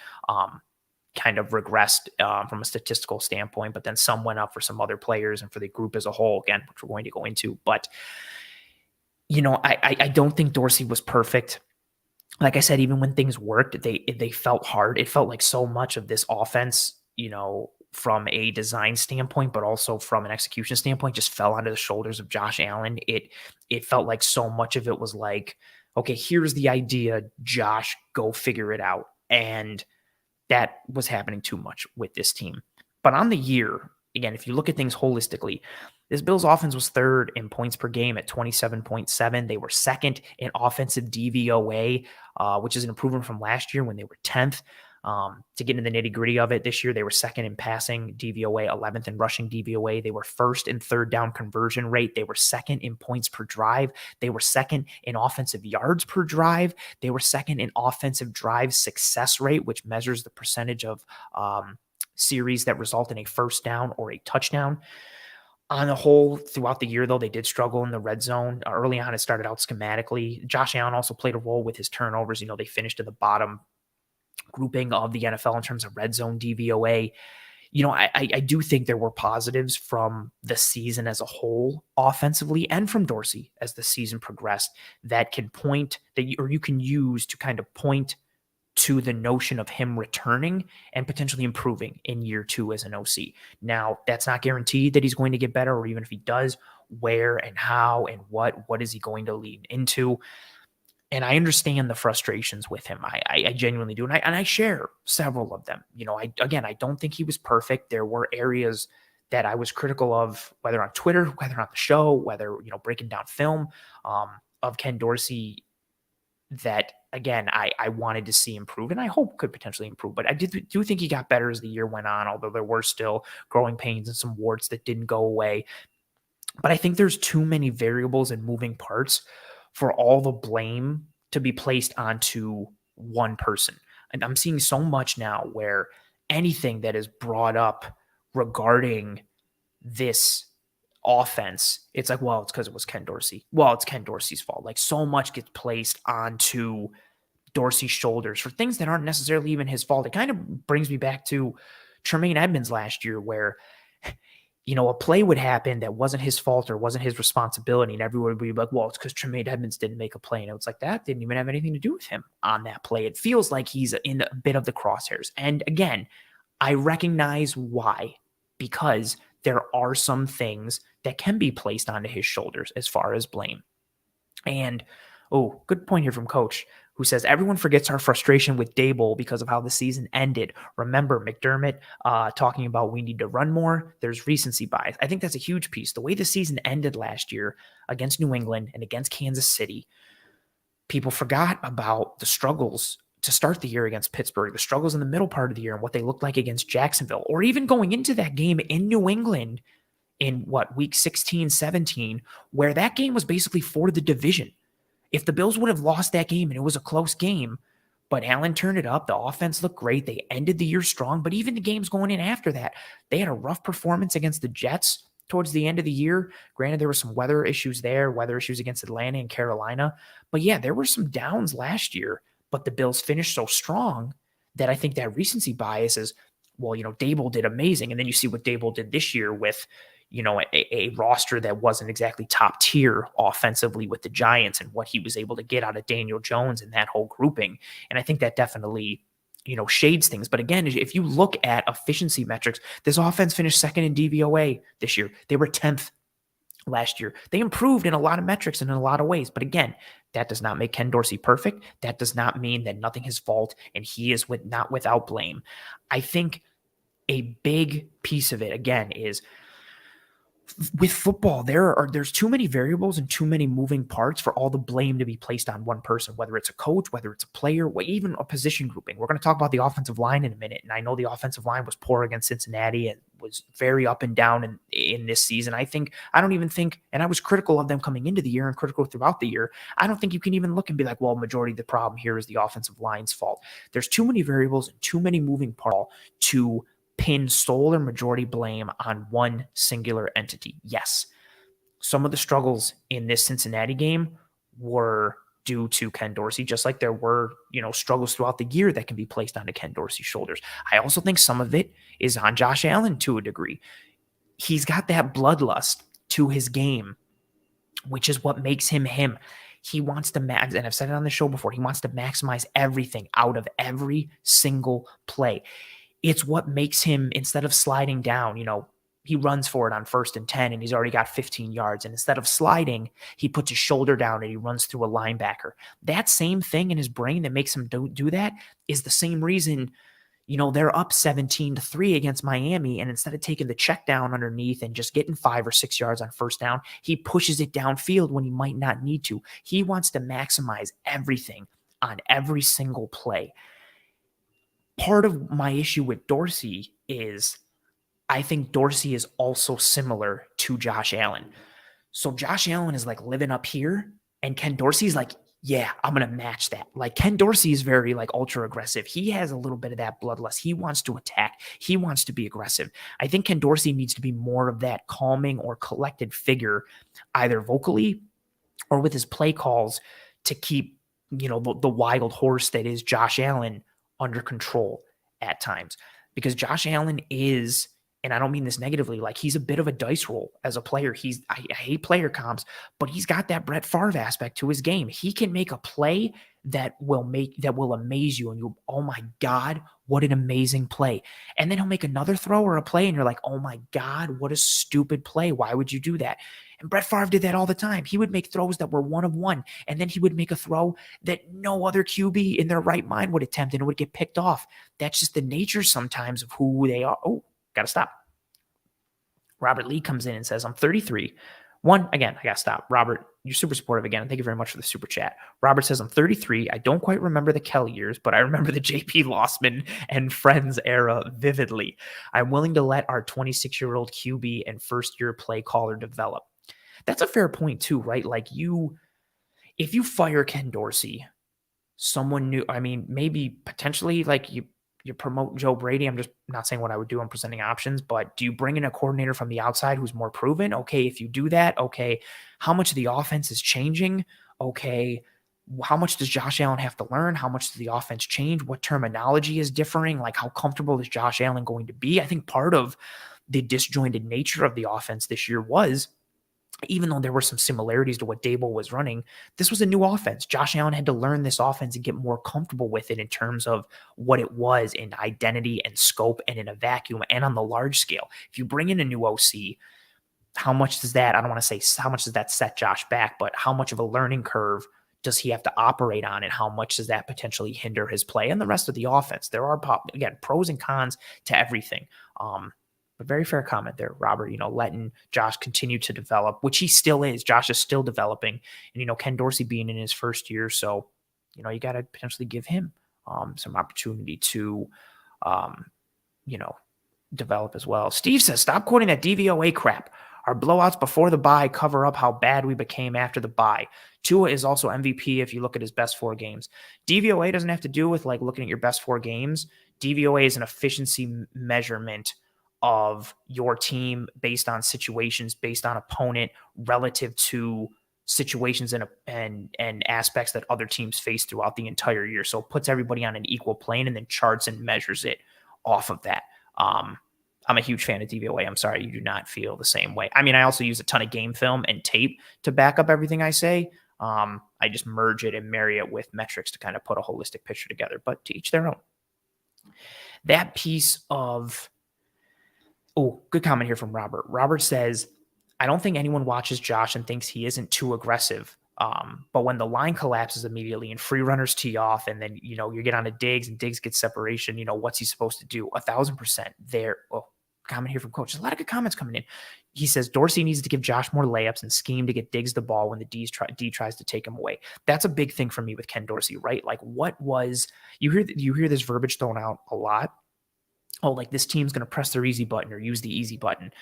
kind of regressed from a statistical standpoint, but then some went up for some other players and for the group as a whole, again, which we're going to go into. But, I don't think Dorsey was perfect. Like I said, even when things worked, they felt hard. It felt like so much of this offense, from a design standpoint, but also from an execution standpoint, just fell onto the shoulders of Josh Allen. It felt like so much of it was like, okay, here's the idea, Josh, go figure it out. And that was happening too much with this team. But on the year, again, if you look at things holistically, this Bills offense was third in points per game at 27.7. They were second in offensive DVOA, which is an improvement from last year when they were 10th. To get into the nitty gritty of it, this year they were second in passing DVOA, 11th in rushing DVOA. They were first in third down conversion rate. They were second in points per drive. They were second in offensive yards per drive. They were second in offensive drive success rate, which measures the percentage of series that result in a first down or a touchdown. On the whole, throughout the year, though, they did struggle in the red zone. Early on, it started out schematically. Josh Allen also played a role with his turnovers. They finished in the bottom grouping of the NFL in terms of red zone DVOA. I do think there were positives from the season as a whole, offensively, and from Dorsey as the season progressed that can point that you can use to kind of point to the notion of him returning and potentially improving in year 2 as an OC. Now, that's not guaranteed that he's going to get better, or even if he does, where and how and what is he going to lean into? And I understand the frustrations with him. I genuinely do. And I share several of them. I don't think he was perfect. There were areas that I was critical of, whether on Twitter, whether on the show, whether, breaking down film of Ken Dorsey that, again, I wanted to see improve and I hope could potentially improve. But I do think he got better as the year went on, although there were still growing pains and some warts that didn't go away. But I think there's too many variables and moving parts for all the blame to be placed onto one person. And I'm seeing so much now where anything that is brought up regarding this offense, it's like, well, it's because it was Ken Dorsey. Well, it's Ken Dorsey's fault. Like, so much gets placed onto Dorsey's shoulders for things that aren't necessarily even his fault. It kind of brings me back to Tremaine Edmonds last year, where a play would happen that wasn't his fault or wasn't his responsibility. And everyone would be like, well, it's because Tremaine Edmonds didn't make a play. And it's like, that didn't even have anything to do with him on that play. It feels like he's in a bit of the crosshairs. And again, I recognize why, because there are some things that can be placed onto his shoulders as far as blame. And, good point here from Coach, who says, everyone forgets our frustration with Dable because of how the season ended. Remember McDermott talking about we need to run more. There's recency bias. I think that's a huge piece. The way the season ended last year against New England and against Kansas City, people forgot about the struggles to start the year against Pittsburgh, the struggles in the middle part of the year and what they looked like against Jacksonville, or even going into that game in New England in week 16, 17, where that game was basically for the division. If the Bills would have lost that game and it was a close game, but Allen turned it up, the offense looked great. They ended the year strong, but even the games going in after that, they had a rough performance against the Jets towards the end of the year. Granted, there were some weather issues against Atlanta and Carolina. But yeah, there were some downs last year, but the Bills finished so strong that I think that recency bias is, well, Dable did amazing. And then you see what Dable did this year with, a roster that wasn't exactly top tier offensively with the Giants and what he was able to get out of Daniel Jones and that whole grouping. And I think that definitely, shades things. But again, if you look at efficiency metrics, this offense finished second in DVOA this year. They were 10th last year. They improved in a lot of metrics and in a lot of ways. But again, that does not make Ken Dorsey perfect. That does not mean that nothing is fault and he is not without blame. I think a big piece of it, again, is with football, there's too many variables and too many moving parts for all the blame to be placed on one person, whether it's a coach, whether it's a player, or even a position grouping. We're going to talk about the offensive line in a minute, and I know the offensive line was poor against Cincinnati and was very up and down in this season. I don't even think, and I was critical of them coming into the year and critical throughout the year. I don't think you can even look and be like, well, majority of the problem here is the offensive line's fault. There's too many variables and too many moving parts to pin sole or majority blame on one singular entity. Yes, some of the struggles in this Cincinnati game were due to Ken Dorsey, just like there were, struggles throughout the year that can be placed onto Ken Dorsey's shoulders. I also think some of it is on Josh Allen to a degree. He's got that bloodlust to his game, which is what makes him him. He wants to max, and I've said it on the show before, he wants to maximize everything out of every single play. It's what makes him, instead of sliding down, he runs for it on 1st and 10 and he's already got 15 yards. And instead of sliding, he puts his shoulder down and he runs through a linebacker. That same thing in his brain that makes him do that is the same reason, they're up 17-3 against Miami. And instead of taking the check down underneath and just getting 5 or 6 yards on first down, he pushes it downfield when he might not need to. He wants to maximize everything on every single play. Part of my issue with Dorsey is I think Dorsey is also similar to Josh Allen. So Josh Allen is like living up here, and Ken Dorsey's like, yeah, I'm going to match that. Like Ken Dorsey is very like ultra aggressive. He has a little bit of that bloodlust. He wants to attack. He wants to be aggressive. I think Ken Dorsey needs to be more of that calming or collected figure, either vocally or with his play calls, to keep, the wild horse that is Josh Allen under control at times. because Josh Allen is, and I don't mean this negatively, like he's a bit of a dice roll as a player. I hate player comps, but he's got that Brett Favre aspect to his game. He can make a play that will amaze you, and you, oh my God, what an amazing play. And then he'll make another throw or a play, and you're like, oh my God, what a stupid play. Why would you do that? And Brett Favre did that all the time. He would make throws that were one of one, and then he would make a throw that no other QB in their right mind would attempt, and it would get picked off. That's just the nature sometimes of who they are. Oh, gotta stop. Robert Lee comes in and says, I'm 33. Again, I gotta stop. Robert, you're super supportive again. And thank you very much for the super chat. Robert says, I'm 33. I don't quite remember the Kelly years, but I remember the JP Lossman and Friends era vividly. I'm willing to let our 26-year-old QB and first-year play caller develop. That's a fair point too, right? Like if you fire Ken Dorsey, someone new, I mean, maybe potentially like you promote Joe Brady. I'm just not saying what I would do. I'm presenting options, but do you bring in a coordinator from the outside who's more proven? Okay. If you do that, okay. How much of the offense is changing? Okay. How much does Josh Allen have to learn? How much does the offense change? What terminology is differing? Like how comfortable is Josh Allen going to be? I think part of the disjointed nature of the offense this year was, even though there were some similarities to what Dable was running, this was a new offense. Josh Allen had to learn this offense and get more comfortable with it in terms of what it was in identity and scope and in a vacuum and on the large scale. If you bring in a new OC, how much does that, I don't want to say how much does that set Josh back, but how much of a learning curve does he have to operate on, and how much does that potentially hinder his play and the rest of the offense? There are, again, pros and cons to everything. But very fair comment there, Robert, letting Josh continue to develop, which he still is. Josh is still developing. And, Ken Dorsey being in his first year. So, you got to potentially give him some opportunity to, develop as well. Steve says, stop quoting that DVOA crap. Our blowouts before the bye cover up how bad we became after the bye. Tua is also MVP if you look at his best 4 games. DVOA doesn't have to do with like looking at your best 4 games. DVOA is an efficiency measurement of your team based on situations, based on opponent, relative to situations and aspects that other teams face throughout the entire year. So it puts everybody on an equal plane and then charts and measures it off of that. I'm a huge fan of DVOA. I'm sorry you do not feel the same way. I mean, I also use a ton of game film and tape to back up everything I say. I just merge it and marry it with metrics to kind of put a holistic picture together, but to each their own. That piece of good comment here from Robert. Robert says, I don't think anyone watches Josh and thinks he isn't too aggressive. But when the line collapses immediately and free runners tee off, and then, you get on to Diggs and Diggs gets separation, what's he supposed to do? 1,000% there. Comment here from Coach. There's a lot of good comments coming in. He says, Dorsey needs to give Josh more layups and scheme to get Diggs the ball when the D tries to take him away. That's a big thing for me with Ken Dorsey, right? Like you hear this verbiage thrown out a lot. Oh, like this team's going to press their easy button or use the easy button.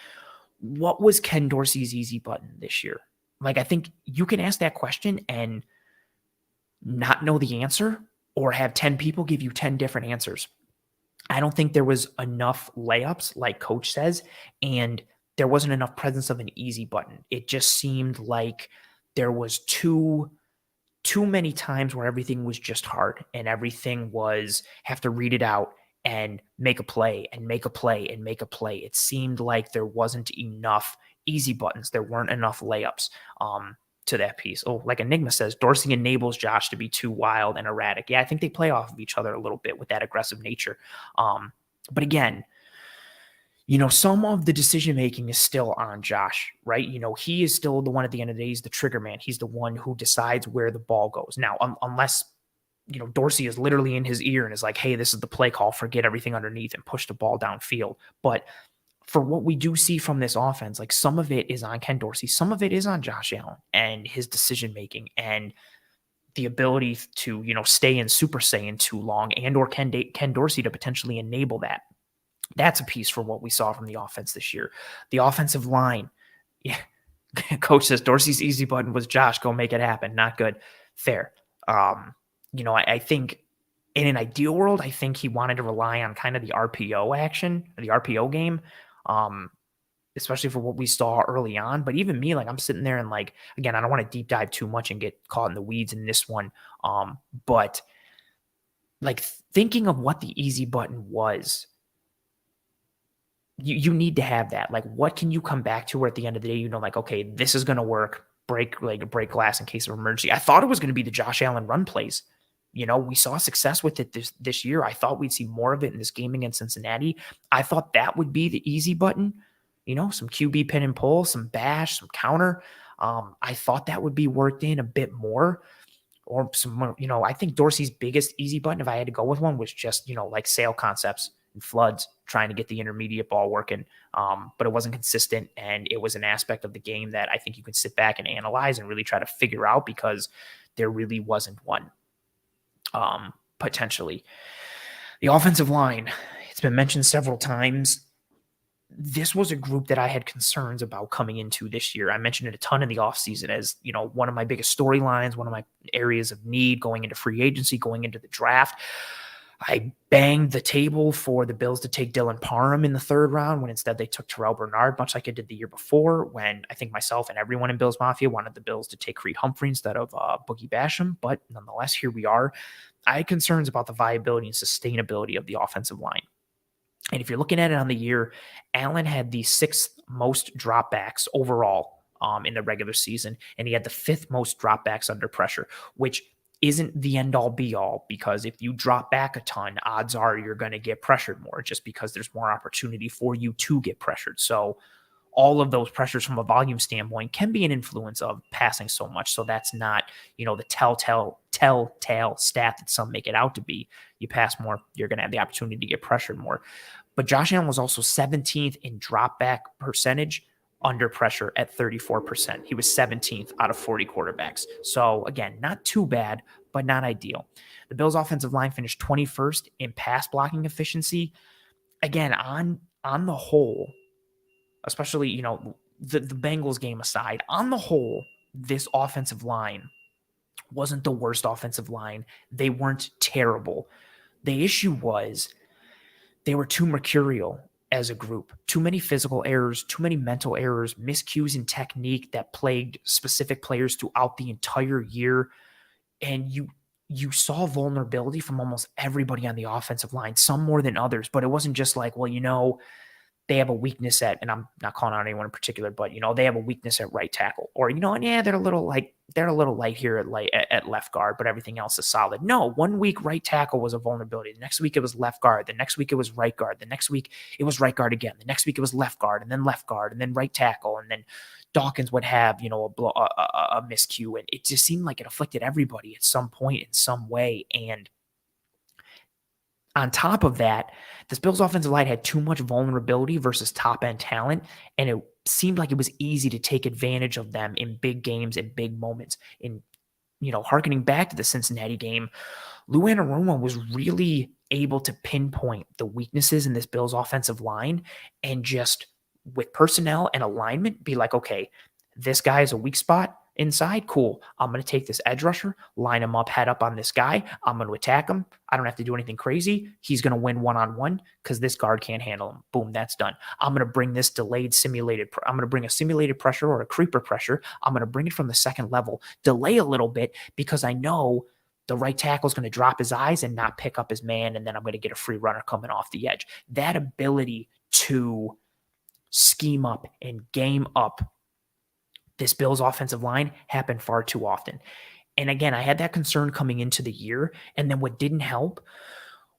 What was Ken Dorsey's easy button this year? Like, I think you can ask that question and not know the answer, or have 10 people give you 10 different answers. I don't think there was enough layups, like Coach says, and there wasn't enough presence of an easy button. It just seemed like there was too many times where everything was just hard and everything was have to read it out and make a play and make a play and make a play. It seemed like there wasn't enough easy buttons. There weren't enough layups to that piece. Oh, like Enigma says, Dorsey enables Josh to be too wild and erratic. Yeah, I think they play off of each other a little bit with that aggressive nature. But again, some of the decision-making is still on Josh, right? He is still the one at the end of the day. He's the trigger man. He's the one who decides where the ball goes. Now, unless Dorsey is literally in his ear and is like, hey, this is the play call, forget everything underneath and push the ball downfield. But for what we do see from this offense, like some of it is on Ken Dorsey, some of it is on Josh Allen and his decision-making and the ability to, stay in Super Saiyan too long, and or Ken Dorsey to potentially enable that. That's a piece for what we saw from the offense this year. The offensive line. Yeah. Coach says Dorsey's easy button was Josh, go make it happen. Not good. Fair. I think in an ideal world, I think he wanted to rely on kind of the RPO action, the RPO game, especially for what we saw early on. But even me, like I'm sitting there and like, again, I don't want to deep dive too much and get caught in the weeds in this one. But like thinking of what the easy button was, you need to have that. Like, what can you come back to where at the end of the day, like, okay, this is going to work. Break glass in case of emergency. I thought it was going to be the Josh Allen run plays. We saw success with it this year. I thought we'd see more of it in this game against Cincinnati. I thought that would be the easy button. Some QB pin and pull, some bash, some counter. I thought that would be worked in a bit more. Or some, I think Dorsey's biggest easy button, if I had to go with one, was just, like sail concepts and floods, trying to get the intermediate ball working. But it wasn't consistent, and it was an aspect of the game that I think you can sit back and analyze and really try to figure out, because there really wasn't one. Potentially. The offensive line, it's been mentioned several times. This was a group that I had concerns about coming into this year. I mentioned it a ton in the offseason as, one of my biggest storylines, one of my areas of need going into free agency, going into the draft. I banged the table for the Bills to take Dylan Parham in the third round, when instead they took Terrell Bernard, much like I did the year before, when I think myself and everyone in Bills Mafia wanted the Bills to take Creed Humphrey instead of Boogie Basham. But nonetheless, here we are. I had concerns about the viability and sustainability of the offensive line. And if you're looking at it on the year, Allen had the 6th most dropbacks overall in the regular season, and he had the 5th most dropbacks under pressure, which isn't the end all be all, because if you drop back a ton, odds are you're going to get pressured more, just because there's more opportunity for you to get pressured. So all of those pressures from a volume standpoint can be an influence of passing so much. So that's not, the telltale stat that some make it out to be. You pass more, you're going to have the opportunity to get pressured more. But Josh Allen was also 17th in drop back percentage under pressure at 34%. He was 17th out of 40 quarterbacks. So again, not too bad, but not ideal. The Bills offensive line finished 21st in pass blocking efficiency. Again, on the whole, especially, the Bengals game aside, on the whole, this offensive line wasn't the worst offensive line. They weren't terrible. The issue was they were too mercurial as a group. Too many physical errors, too many mental errors, miscues in technique that plagued specific players throughout the entire year. And you saw vulnerability from almost everybody on the offensive line, some more than others. But it wasn't just like, well, they have a weakness at, and I'm not calling out anyone in particular, but they have a weakness at right tackle, or and yeah, they're a little light here at left guard, but everything else is solid. No, 1 week right tackle was a vulnerability. The next week it was left guard. The next week it was right guard. The next week it was right guard again. The next week it was left guard, and then left guard, and then right tackle, and then Dawkins would have a miscue, and it just seemed like it afflicted everybody at some point in some way. And on top of that, this Bills offensive line had too much vulnerability versus top-end talent, and it seemed like it was easy to take advantage of them in big games and big moments. In, harkening back to the Cincinnati game, Lou Anarumo was really able to pinpoint the weaknesses in this Bills offensive line, and just with personnel and alignment be like, okay, this guy is a weak spot inside. Cool. I'm going to take this edge rusher, line him up, head up on this guy. I'm going to attack him. I don't have to do anything crazy. He's going to win one-on-one because this guard can't handle him. Boom, that's done. I'm going to bring this I'm going to bring a simulated pressure or a creeper pressure. I'm going to bring it from the second level, delay a little bit, because I know the right tackle is going to drop his eyes and not pick up his man, and then I'm going to get a free runner coming off the edge. That ability to scheme up and game up this Bills offensive line happened far too often. And again, I had that concern coming into the year. And then what didn't help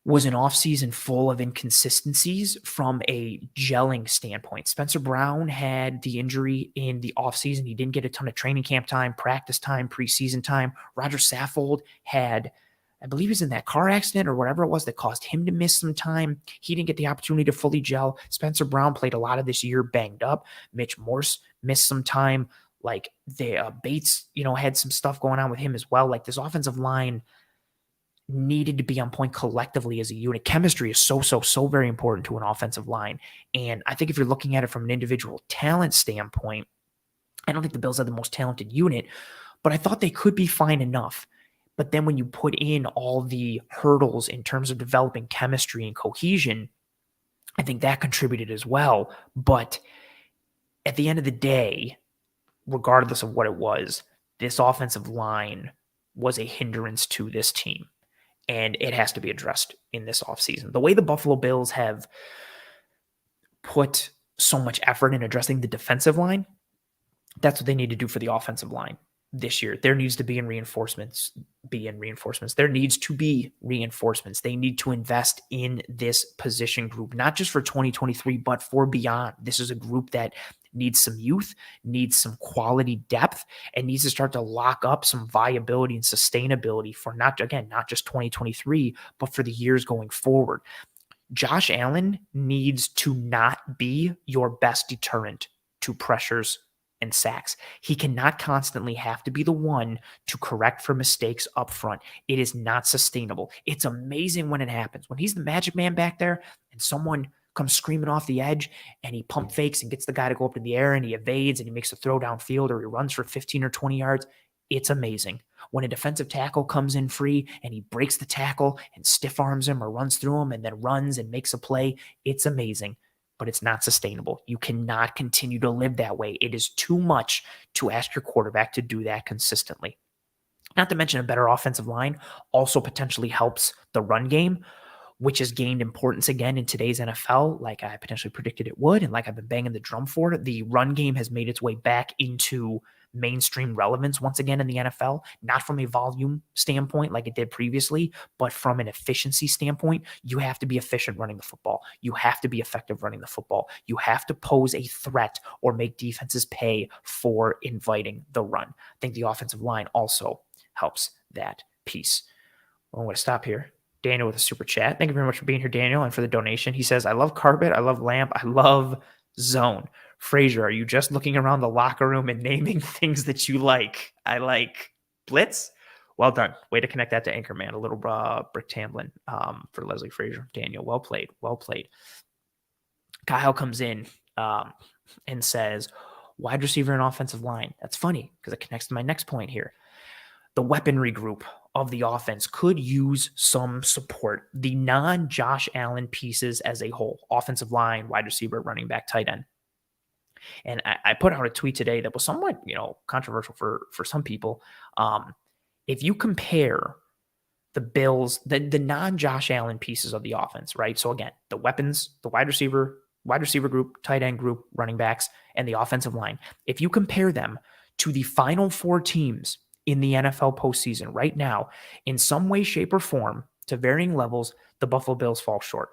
was an offseason full of inconsistencies from a gelling standpoint. Spencer Brown had the injury in the offseason. He didn't get a ton of training camp time, practice time, preseason time. Roger Saffold had, I believe he was in that car accident or whatever it was that caused him to miss some time. He didn't get the opportunity to fully gel. Spencer Brown played a lot of this year banged up. Mitch Morse missed some time. Like the Bates, had some stuff going on with him as well. Like this offensive line needed to be on point collectively as a unit. Chemistry is so very important to an offensive line. And I think if you're looking at it from an individual talent standpoint, I don't think the Bills are the most talented unit, but I thought they could be fine enough. But then when you put in all the hurdles in terms of developing chemistry and cohesion, I think that contributed as well. But at the end of the day, regardless of what it was, this offensive line was a hindrance to this team, and it has to be addressed in this offseason. The way the Buffalo Bills have put so much effort in addressing the defensive line, that's what they need to do for the offensive line this year. There needs to be reinforcements. There needs to be reinforcements. They need to invest in this position group, not just for 2023, but for beyond. This is a group that needs some youth, needs some quality depth, and needs to start to lock up some viability and sustainability for not just 2023, but for the years going forward. Josh Allen needs to not be your best deterrent to pressures and sacks. He cannot constantly have to be the one to correct for mistakes up front. It is not sustainable. It's amazing when it happens. When he's the magic man back there and someone comes screaming off the edge and he pump fakes and gets the guy to go up in the air and he evades and he makes a throw downfield or he runs for 15 or 20 yards, it's amazing. When a defensive tackle comes in free and he breaks the tackle and stiff arms him or runs through him and then runs and makes a play, it's amazing, but it's not sustainable. You cannot continue to live that way. It is too much to ask your quarterback to do that consistently. Not to mention a better offensive line also potentially helps the run game, which has gained importance again in today's NFL, like I potentially predicted it would, and like I've been banging the drum for. The run game has made its way back into mainstream relevance once again in the NFL, not from a volume standpoint like it did previously, but from an efficiency standpoint. You have to be efficient running the football. You have to be effective running the football. You have to pose a threat or make defenses pay for inviting the run. I think the offensive line also helps that piece. Well, I'm going to stop here. Daniel with a super chat. Thank you very much for being here, Daniel, and for the donation. He says, I love carpet. I love lamp. I love zone. Frazier, are you just looking around the locker room and naming things that you like? I like blitz. Well done. Way to connect that to Anchorman. A little Brick Tamblin for Leslie Frazier. Daniel, well played. Well played. Kyle comes in and says, wide receiver and offensive line. That's funny because it connects to my next point here. The weaponry group of the offense could use some support. The non-Josh Allen pieces as a whole, offensive line, wide receiver, running back, tight end. And I put out a tweet today that was somewhat, controversial for some people. If you compare the Bills, the non-Josh Allen pieces of the offense, right? So again, the weapons, the wide receiver group, tight end group, running backs, and the offensive line. If you compare them to the final four teams in the NFL postseason right now, in some way, shape, or form, to varying levels, the Buffalo Bills fall short.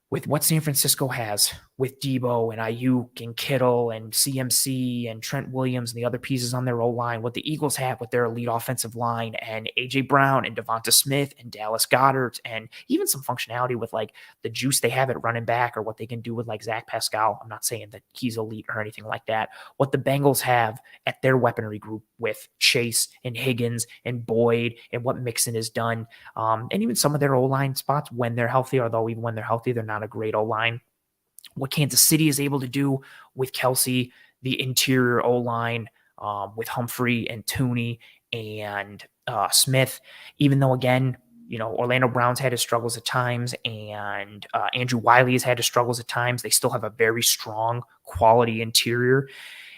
With what San Francisco has with Debo and Ayuk and Kittle and CMC and Trent Williams and the other pieces on their O-line, what the Eagles have with their elite offensive line and A.J. Brown and Devonta Smith and Dallas Goedert and even some functionality with like the juice they have at running back or what they can do with like Zach Pascal. I'm not saying that he's elite or anything like that. What the Bengals have at their weaponry group with Chase and Higgins and Boyd and what Mixon has done. And even some of their O-line spots when they're healthy, although even when they're healthy, they're not a great O-line. What Kansas City is able to do with Kelsey, the interior O-line, with Humphrey and Tooney and Smith, even though, again, Orlando Brown's had his struggles at times and Andrew Wiley has had his struggles at times, they still have a very strong quality interior.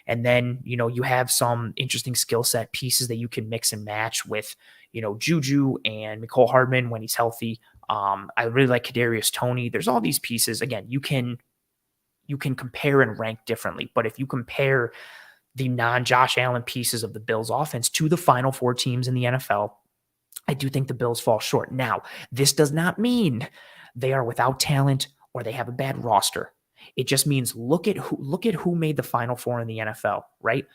And then, you have some interesting skill set pieces that you can mix and match with, Juju and Mecole Hardman when he's healthy. I really like Kadarius Toney. There's all these pieces. Again, you can compare and rank differently, but if you compare the non-Josh Allen pieces of the Bills offense to the final four teams in the NFL, I do think the Bills fall short. Now, this does not mean they are without talent or they have a bad roster. It just means look at who made the final four in the NFL, right?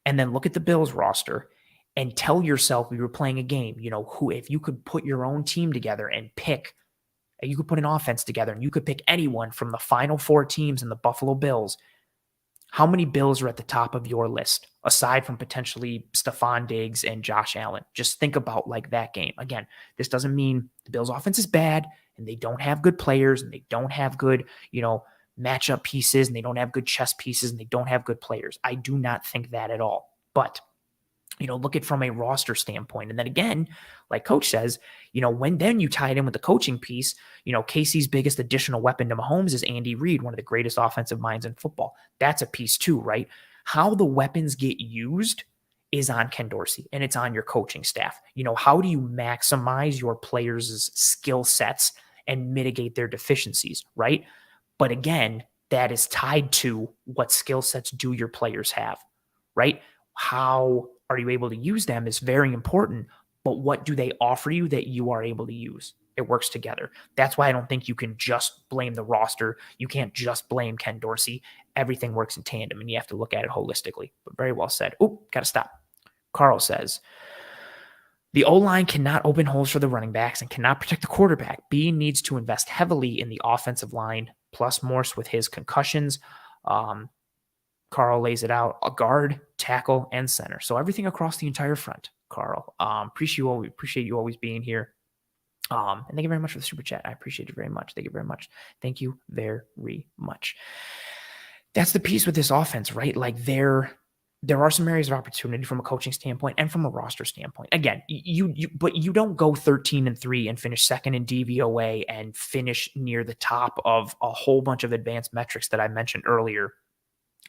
And then look at the Bills roster and tell yourself we were playing a game, who, if you could put your own team together and pick, you could put an offense together and you could pick anyone from the final four teams in the Buffalo Bills. How many Bills are at the top of your list, aside from potentially Stephon Diggs and Josh Allen? Just think about like that game. Again, this doesn't mean the Bills offense is bad and they don't have good players and they don't have good, matchup pieces and they don't have good chess pieces and they don't have good players. I do not think that at all. But look at from a roster standpoint. And then again, like Coach says, when then you tie it in with the coaching piece, Casey's biggest additional weapon to Mahomes is Andy Reid, one of the greatest offensive minds in football. That's a piece too, right? How the weapons get used is on Ken Dorsey and it's on your coaching staff. How do you maximize your players' skill sets and mitigate their deficiencies, right? But again, that is tied to what skill sets do your players have, right? How are you able to use them is very important, but what do they offer you that you are able to use? It works together. That's why I don't think you can just blame the roster. You can't just blame Ken Dorsey. Everything works in tandem, and you have to look at it holistically. But very well said. Oh, got to stop. Carl says, the O-line cannot open holes for the running backs and cannot protect the quarterback. B needs to invest heavily in the offensive line, plus Morse with his concussions. Carl lays it out: a guard, tackle, and center. So everything across the entire front, Carl. Appreciate you always being here. And thank you very much for the super chat. I appreciate it very much. Thank you very much. Thank you very much. That's the piece with this offense, right? Like there are some areas of opportunity from a coaching standpoint and from a roster standpoint. Again, but you don't go 13-3 and finish second in DVOA and finish near the top of a whole bunch of advanced metrics that I mentioned earlier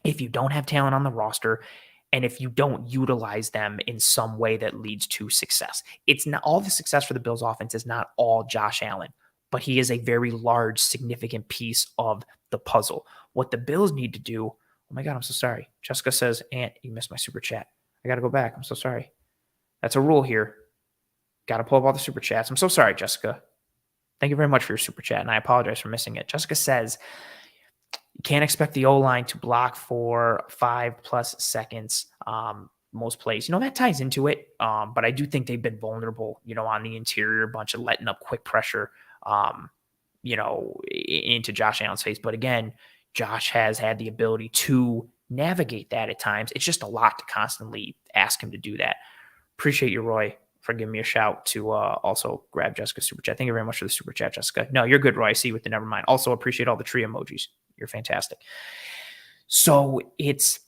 if you don't have talent on the roster and if you don't utilize them in some way that leads to success. It's not all the success for the Bills offense is not all Josh Allen, but he is a very large, significant piece of the puzzle. What the Bills need to do, oh my God, I'm so sorry. Jessica says, Ant, you missed my super chat. I got to go back. I'm so sorry. That's a rule here. Got to pull up all the super chats. I'm so sorry, Jessica. Thank you very much for your super chat, and I apologize for missing it. Jessica says, you can't expect the O-line to block for 5+ seconds most plays. That ties into it, but I do think they've been vulnerable, on the interior, a bunch of letting up quick pressure, into Josh Allen's face. But again, Josh has had the ability to navigate that at times. It's just a lot to constantly ask him to do that. Appreciate you, Roy, for giving me a shout to also grab Jessica's super chat. Thank you very much for the super chat, Jessica. No, you're good, Roy. I see you with the never mind. Also appreciate all the tree emojis. You're fantastic. So it's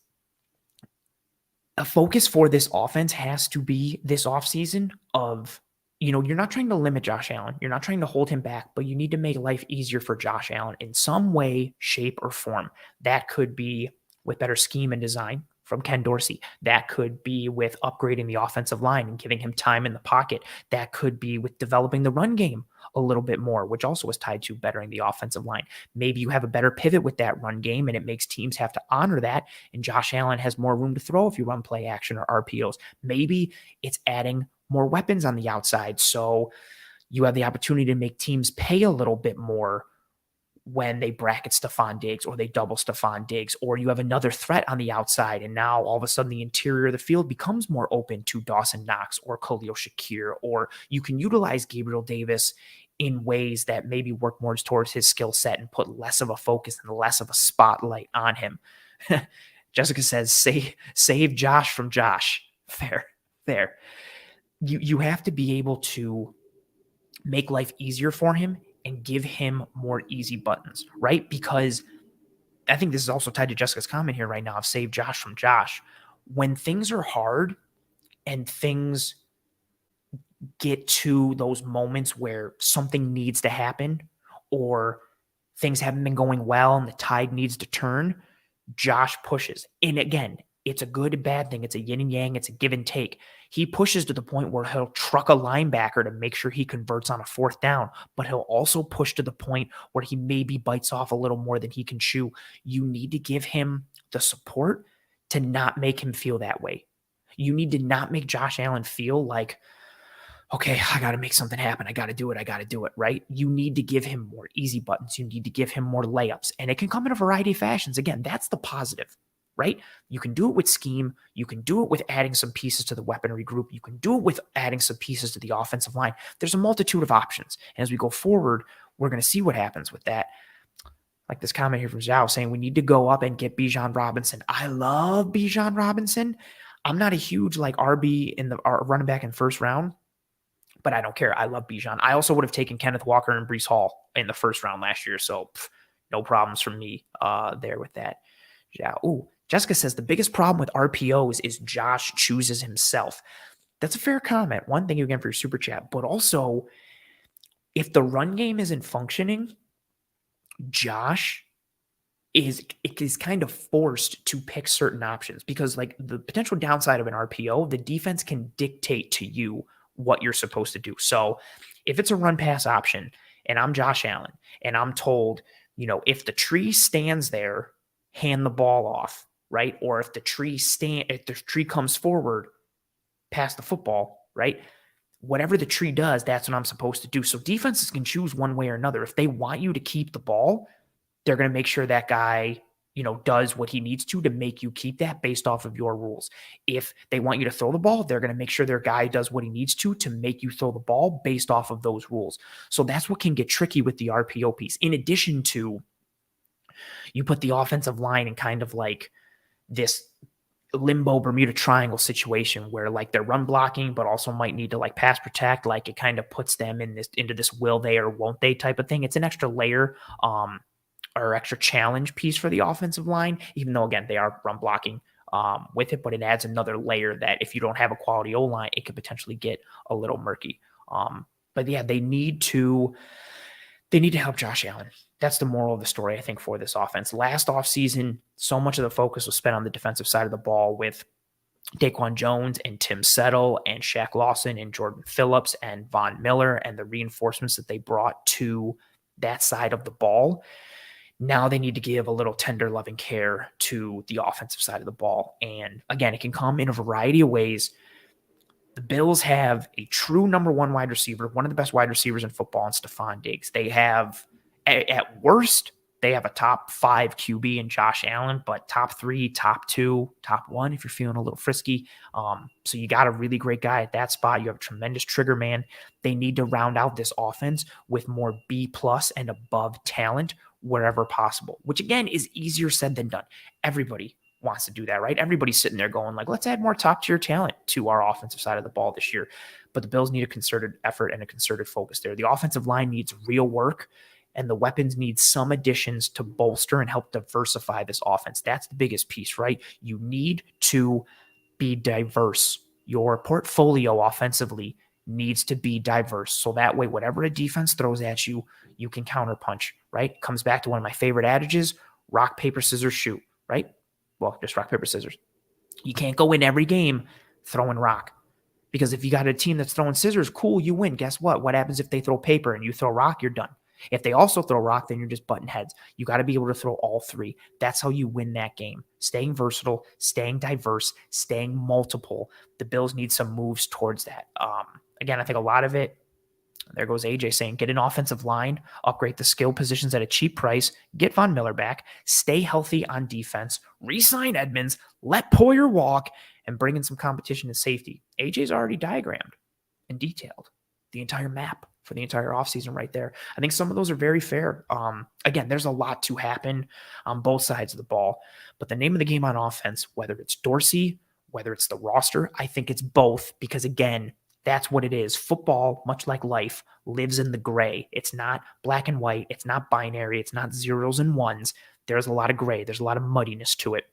a focus for this offense has to be this offseason of, you're not trying to limit Josh Allen. You're not trying to hold him back, but you need to make life easier for Josh Allen in some way, shape, or form. That could be with better scheme and design from Ken Dorsey. That could be with upgrading the offensive line and giving him time in the pocket. That could be with developing the run game a little bit more, which also is tied to bettering the offensive line. Maybe you have a better pivot with that run game and it makes teams have to honor that. And Josh Allen has more room to throw if you run play action or RPOs. Maybe it's adding more weapons on the outside. So you have the opportunity to make teams pay a little bit more when they bracket Stephon Diggs or they double Stephon Diggs, or you have another threat on the outside. And now all of a sudden the interior of the field becomes more open to Dawson Knox or Khalil Shakir, or you can utilize Gabriel Davis in ways that maybe work more towards his skill set and put less of a focus and less of a spotlight on him. Jessica says, save Josh from Josh. Fair. You have to be able to make life easier for him and give him more easy buttons, right? Because I think this is also tied to Jessica's comment here right now of save Josh from Josh. When things are hard and things get to those moments where something needs to happen or things haven't been going well and the tide needs to turn, Josh pushes. And again, it's a good and bad thing. It's a yin and yang. It's a give and take. He pushes to the point where he'll truck a linebacker to make sure he converts on a 4th down, but he'll also push to the point where he maybe bites off a little more than he can chew. You need to give him the support to not make him feel that way. You need to not make Josh Allen feel like, okay, I got to make something happen. I got to do it, right? You need to give him more easy buttons. You need to give him more layups, and it can come in a variety of fashions. Again, that's the positive, right? You can do it with scheme. You can do it with adding some pieces to the weaponry group. You can do it with adding some pieces to the offensive line. There's a multitude of options. And as we go forward, we're going to see what happens with that. Like this comment here from Zhao saying we need to go up and get Bijan Robinson. I love Bijan Robinson. I'm not a huge RB in the running back in first round, but I don't care. I love Bijan. I also would have taken Kenneth Walker and Breece Hall in the first round last year. So no problems from me there with that. Yeah. Ooh, Jessica says the biggest problem with RPOs is Josh chooses himself. That's a fair comment. One, thank you again for your super chat. But also, if the run game isn't functioning, Josh is kind of forced to pick certain options because the potential downside of an RPO, the defense can dictate to you what you're supposed to do. So if it's a run pass option and I'm Josh Allen and I'm told if the tree stands there, hand the ball off, right? Or if the tree comes forward, pass the football, right? Whatever the tree does, that's what I'm supposed to do. So defenses can choose one way or another. If they want you to keep the ball, they're going to make sure that guy, does what he needs to make you keep that based off of your rules. If they want you to throw the ball, they're going to make sure their guy does what he needs to make you throw the ball based off of those rules. So that's what can get tricky with the RPO piece. In addition to, you put the offensive line in kind of like this limbo Bermuda Triangle situation where like they're run blocking, but also might need to like pass protect. Like it kind of puts them into this will they or won't they type of thing. It's an extra layer or extra challenge piece for the offensive line, even though again they are run blocking with it, but it adds another layer that if you don't have a quality O-line, it could potentially get a little murky. But yeah, they need to help Josh Allen. That's the moral of the story, I think, for this offense. Last offseason, so much of the focus was spent on the defensive side of the ball with Daquan Jones and Tim Settle and Shaq Lawson and Jordan Phillips and Von Miller and the reinforcements that they brought to that side of the ball. Now they need to give a little tender loving care to the offensive side of the ball. And again, it can come in a variety of ways. The Bills have a true number one wide receiver, one of the best wide receivers in football, in Stephon Diggs. They have, at worst, they have a top 5 QB in Josh Allen, but top 3, top 2, top 1 if you're feeling a little frisky. So you got a really great guy at that spot. You have a tremendous trigger man. They need to round out this offense with more B+ and above talent wherever possible, which again is easier said than done. Everybody wants to do that, right? Everybody's sitting there going like, let's add more top tier talent to our offensive side of the ball this year. But the Bills need a concerted effort and a concerted focus there. The offensive line needs real work, and the weapons need some additions to bolster and help diversify this offense. That's the biggest piece, right? You need to be diverse. Your portfolio offensively needs to be diverse. So that way, whatever a defense throws at you, you can counterpunch, right? Comes back to one of my favorite adages, rock, paper, scissors, shoot, right? Well, just rock, paper, scissors. You can't go in every game throwing rock. Because if you got a team that's throwing scissors, cool, you win. Guess what? What happens if they throw paper and you throw rock? You're done. If they also throw rock, then you're just butting heads. You got to be able to throw all three. That's how you win that game. Staying versatile, staying diverse, staying multiple. The Bills need some moves towards that. Again, I think a lot of it, there goes AJ saying, get an offensive line, upgrade the skill positions at a cheap price, get Von Miller back, stay healthy on defense, re-sign Edmonds, let Poyer walk, and bring in some competition in safety. AJ's already diagrammed and detailed the entire map for the entire offseason right there. I think some of those are very fair. Again, there's a lot to happen on both sides of the ball, but the name of the game on offense, whether it's Dorsey, whether it's the roster, I think it's both, because again, that's what it is. Football, much like life, lives in the gray. It's not black and white. It's not binary. It's not zeros and ones. There's a lot of gray. There's a lot of muddiness to it.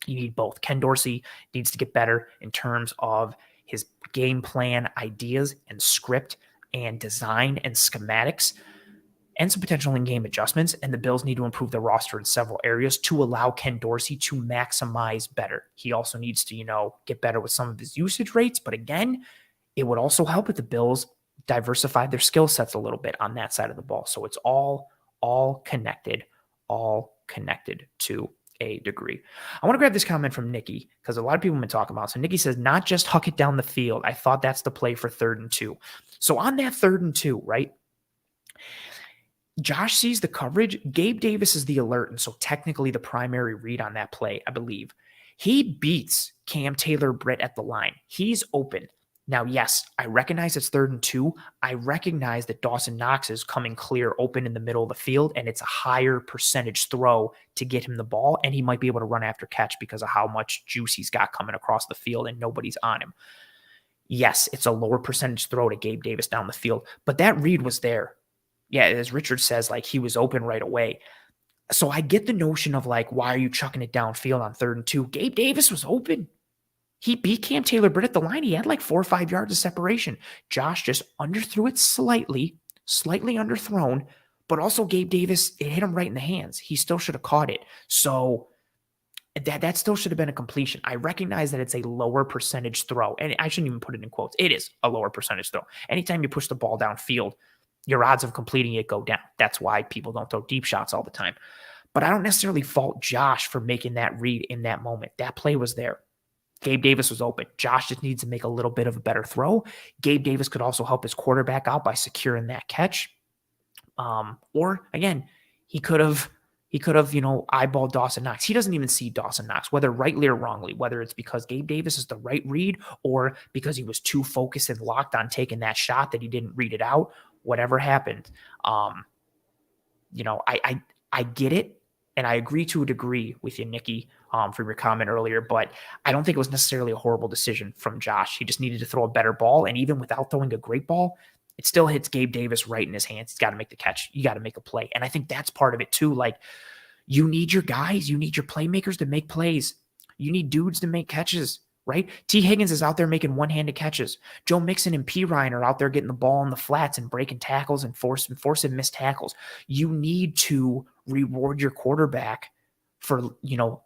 You need both. Ken Dorsey needs to get better in terms of his game plan ideas and script and design and schematics and some potential in-game adjustments. And the Bills need to improve the roster in several areas to allow Ken Dorsey to maximize better. He also needs to, get better with some of his usage rates. But again, it would also help if the Bills diversify their skill sets a little bit on that side of the ball. So it's all connected to a degree. I want to grab this comment from Nikki because a lot of people have been talking about it. So Nikki says, not just huck it down the field. I thought that's the play for 3rd and 2. So on that 3rd and 2, right? Josh sees the coverage. Gabe Davis is the alert. And so technically the primary read on that play, I believe. He beats Cam Taylor-Britt at the line. He's open. Now, yes, I recognize it's 3rd and 2. I recognize that Dawson Knox is coming clear open in the middle of the field, and it's a higher percentage throw to get him the ball, and he might be able to run after catch because of how much juice he's got coming across the field and nobody's on him. Yes, it's a lower percentage throw to Gabe Davis down the field, but that read was there. Yeah, as Richard says, like he was open right away. So I get the notion of like, why are you chucking it downfield on 3rd and 2? Gabe Davis was open. He beat Cam Taylor-Britt at the line. He had like 4 or 5 yards of separation. Josh just underthrew it slightly underthrown, but also Gabe Davis, it hit him right in the hands. He still should have caught it. So that still should have been a completion. I recognize that it's a lower percentage throw, and I shouldn't even put it in quotes. It is a lower percentage throw. Anytime you push the ball downfield, your odds of completing it go down. That's why people don't throw deep shots all the time. But I don't necessarily fault Josh for making that read in that moment. That play was there. Gabe Davis was open. Josh just needs to make a little bit of a better throw. Gabe Davis could also help his quarterback out by securing that catch. Or again, he could have, eyeballed Dawson Knox. He doesn't even see Dawson Knox, whether rightly or wrongly, whether it's because Gabe Davis is the right read or because he was too focused and locked on taking that shot that he didn't read it out. Whatever happened, I get it. And I agree to a degree with you, Nikki, for your comment earlier, but I don't think it was necessarily a horrible decision from Josh. He just needed to throw a better ball. And even without throwing a great ball, it still hits Gabe Davis right in his hands. He's got to make the catch. You got to make a play. And I think that's part of it too. Like, you need your guys, you need your playmakers to make plays. You need dudes to make catches, right? T. Higgins is out there making one-handed catches. Joe Mixon and P. Ryan are out there getting the ball in the flats and breaking tackles and forcing missed tackles. You need to reward your quarterback for,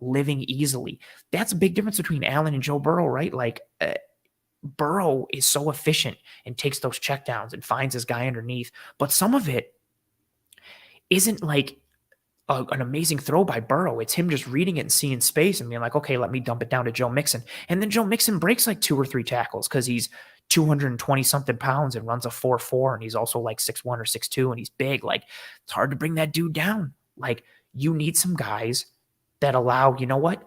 living easily. That's a big difference between Allen and Joe Burrow, right? Like, Burrow is so efficient and takes those checkdowns and finds his guy underneath. But some of it isn't like an amazing throw by Burrow. It's him just reading it and seeing space and being like, okay, let me dump it down to Joe Mixon. And then Joe Mixon breaks like 2 or 3 tackles because he's 220 something pounds and runs a 4.4. And he's also like 6'1 or 6'2 and he's big. Like, it's hard to bring that dude down. Like, you need some guys that allow, you know what?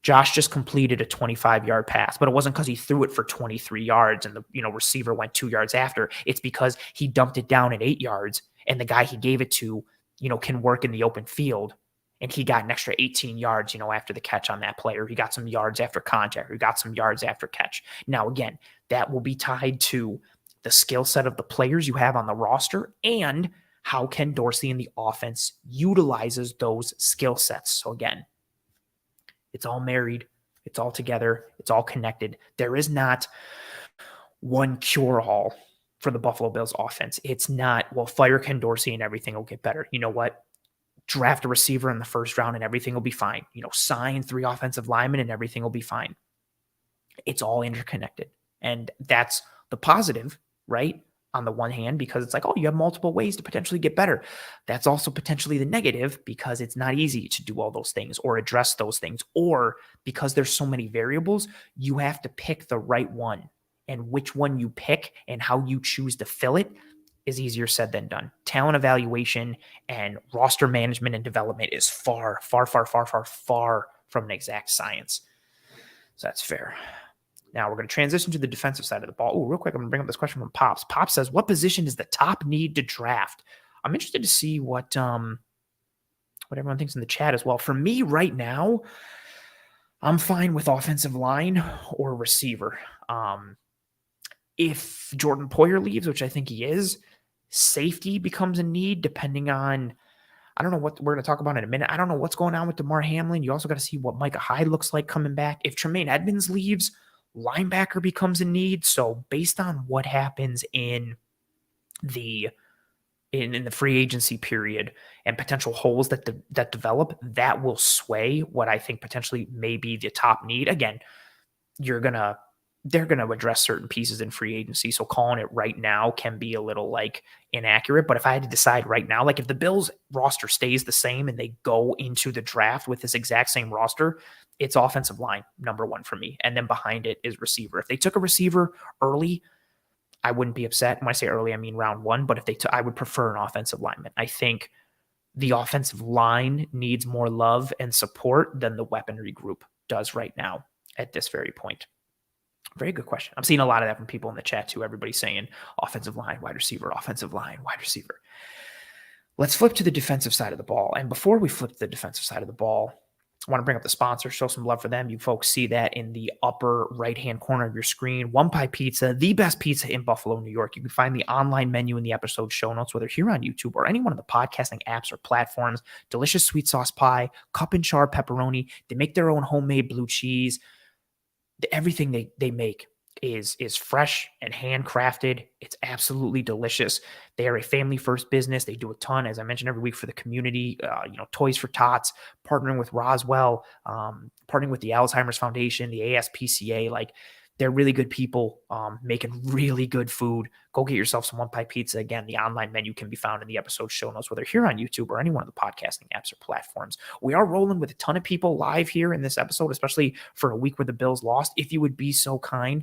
Josh just completed a 25-yard pass, but it wasn't because he threw it for 23 yards and the receiver went 2 yards after. It's because he dumped it down at 8 yards and the guy he gave it to, can work in the open field, and he got an extra 18 yards, after the catch on that play, or he got some yards after contact, or he got some yards after catch. Now, again, that will be tied to the skill set of the players you have on the roster and how Ken Dorsey and the offense utilizes those skill sets. So again, it's all married, it's all together, it's all connected. There is not one cure-all for the Buffalo Bills offense. It's not, well, fire Ken Dorsey and everything will get better. You know what? Draft a receiver in the first round and everything will be fine. Sign 3 offensive linemen and everything will be fine. It's all interconnected. And that's the positive, right? On the one hand, because it's like, oh, you have multiple ways to potentially get better. That's also potentially the negative because it's not easy to do all those things or address those things. Or because there's so many variables, you have to pick the right one. And which one you pick and how you choose to fill it is easier said than done. Talent evaluation and roster management and development is far, far, far, far, far, far from an exact science. So that's fair. Now we're going to transition to the defensive side of the ball. Oh, real quick, I'm going to bring up this question from Pops. Pops says, what position is the top need to draft? I'm interested to see what everyone thinks in the chat as well. For me right now, I'm fine with offensive line or receiver. If Jordan Poyer leaves, which I think he is, safety becomes a need depending on, I don't know what we're going to talk about in a minute. I don't know what's going on with DeMar Hamlin. You also got to see what Micah Hyde looks like coming back. If Tremaine Edmonds leaves, linebacker becomes a need. So based on what happens in the free agency period and potential holes that develop, that will sway what I think potentially may be the top need. Again, they're going to address certain pieces in free agency. So calling it right now can be a little like inaccurate. But if I had to decide right now, like if the Bills roster stays the same and they go into the draft with this exact same roster, it's offensive line, number 1 for me. And then behind it is receiver. If they took a receiver early, I wouldn't be upset. When I say early, I mean round 1. But if I would prefer an offensive lineman. I think the offensive line needs more love and support than the weaponry group does right now at this very point. Very good question. I'm seeing a lot of that from people in the chat too. Everybody's saying offensive line, wide receiver, offensive line, wide receiver. Let's flip to the defensive side of the ball. And before we flip to the defensive side of the ball, I want to bring up the sponsor, show some love for them. You folks see that in the upper right-hand corner of your screen. One Pie Pizza, the best pizza in Buffalo, New York. You can find the online menu in the episode show notes, whether here on YouTube or any one of the podcasting apps or platforms. Delicious sweet sauce pie, cup and char pepperoni. They make their own homemade blue cheese. Everything they make is fresh and handcrafted. It's absolutely delicious. They are a family first business. They do a ton, as I mentioned, every week for the community, Toys for Tots, partnering with Roswell, partnering with the Alzheimer's Foundation, the ASPCA. Like, They're really good people making really good food. Go get yourself some One Pie Pizza. Again, the online menu can be found in the episode show notes, whether here on YouTube or any one of the podcasting apps or platforms. We are rolling with a ton of people live here in this episode, especially for a week where the Bills lost. If you would be so kind.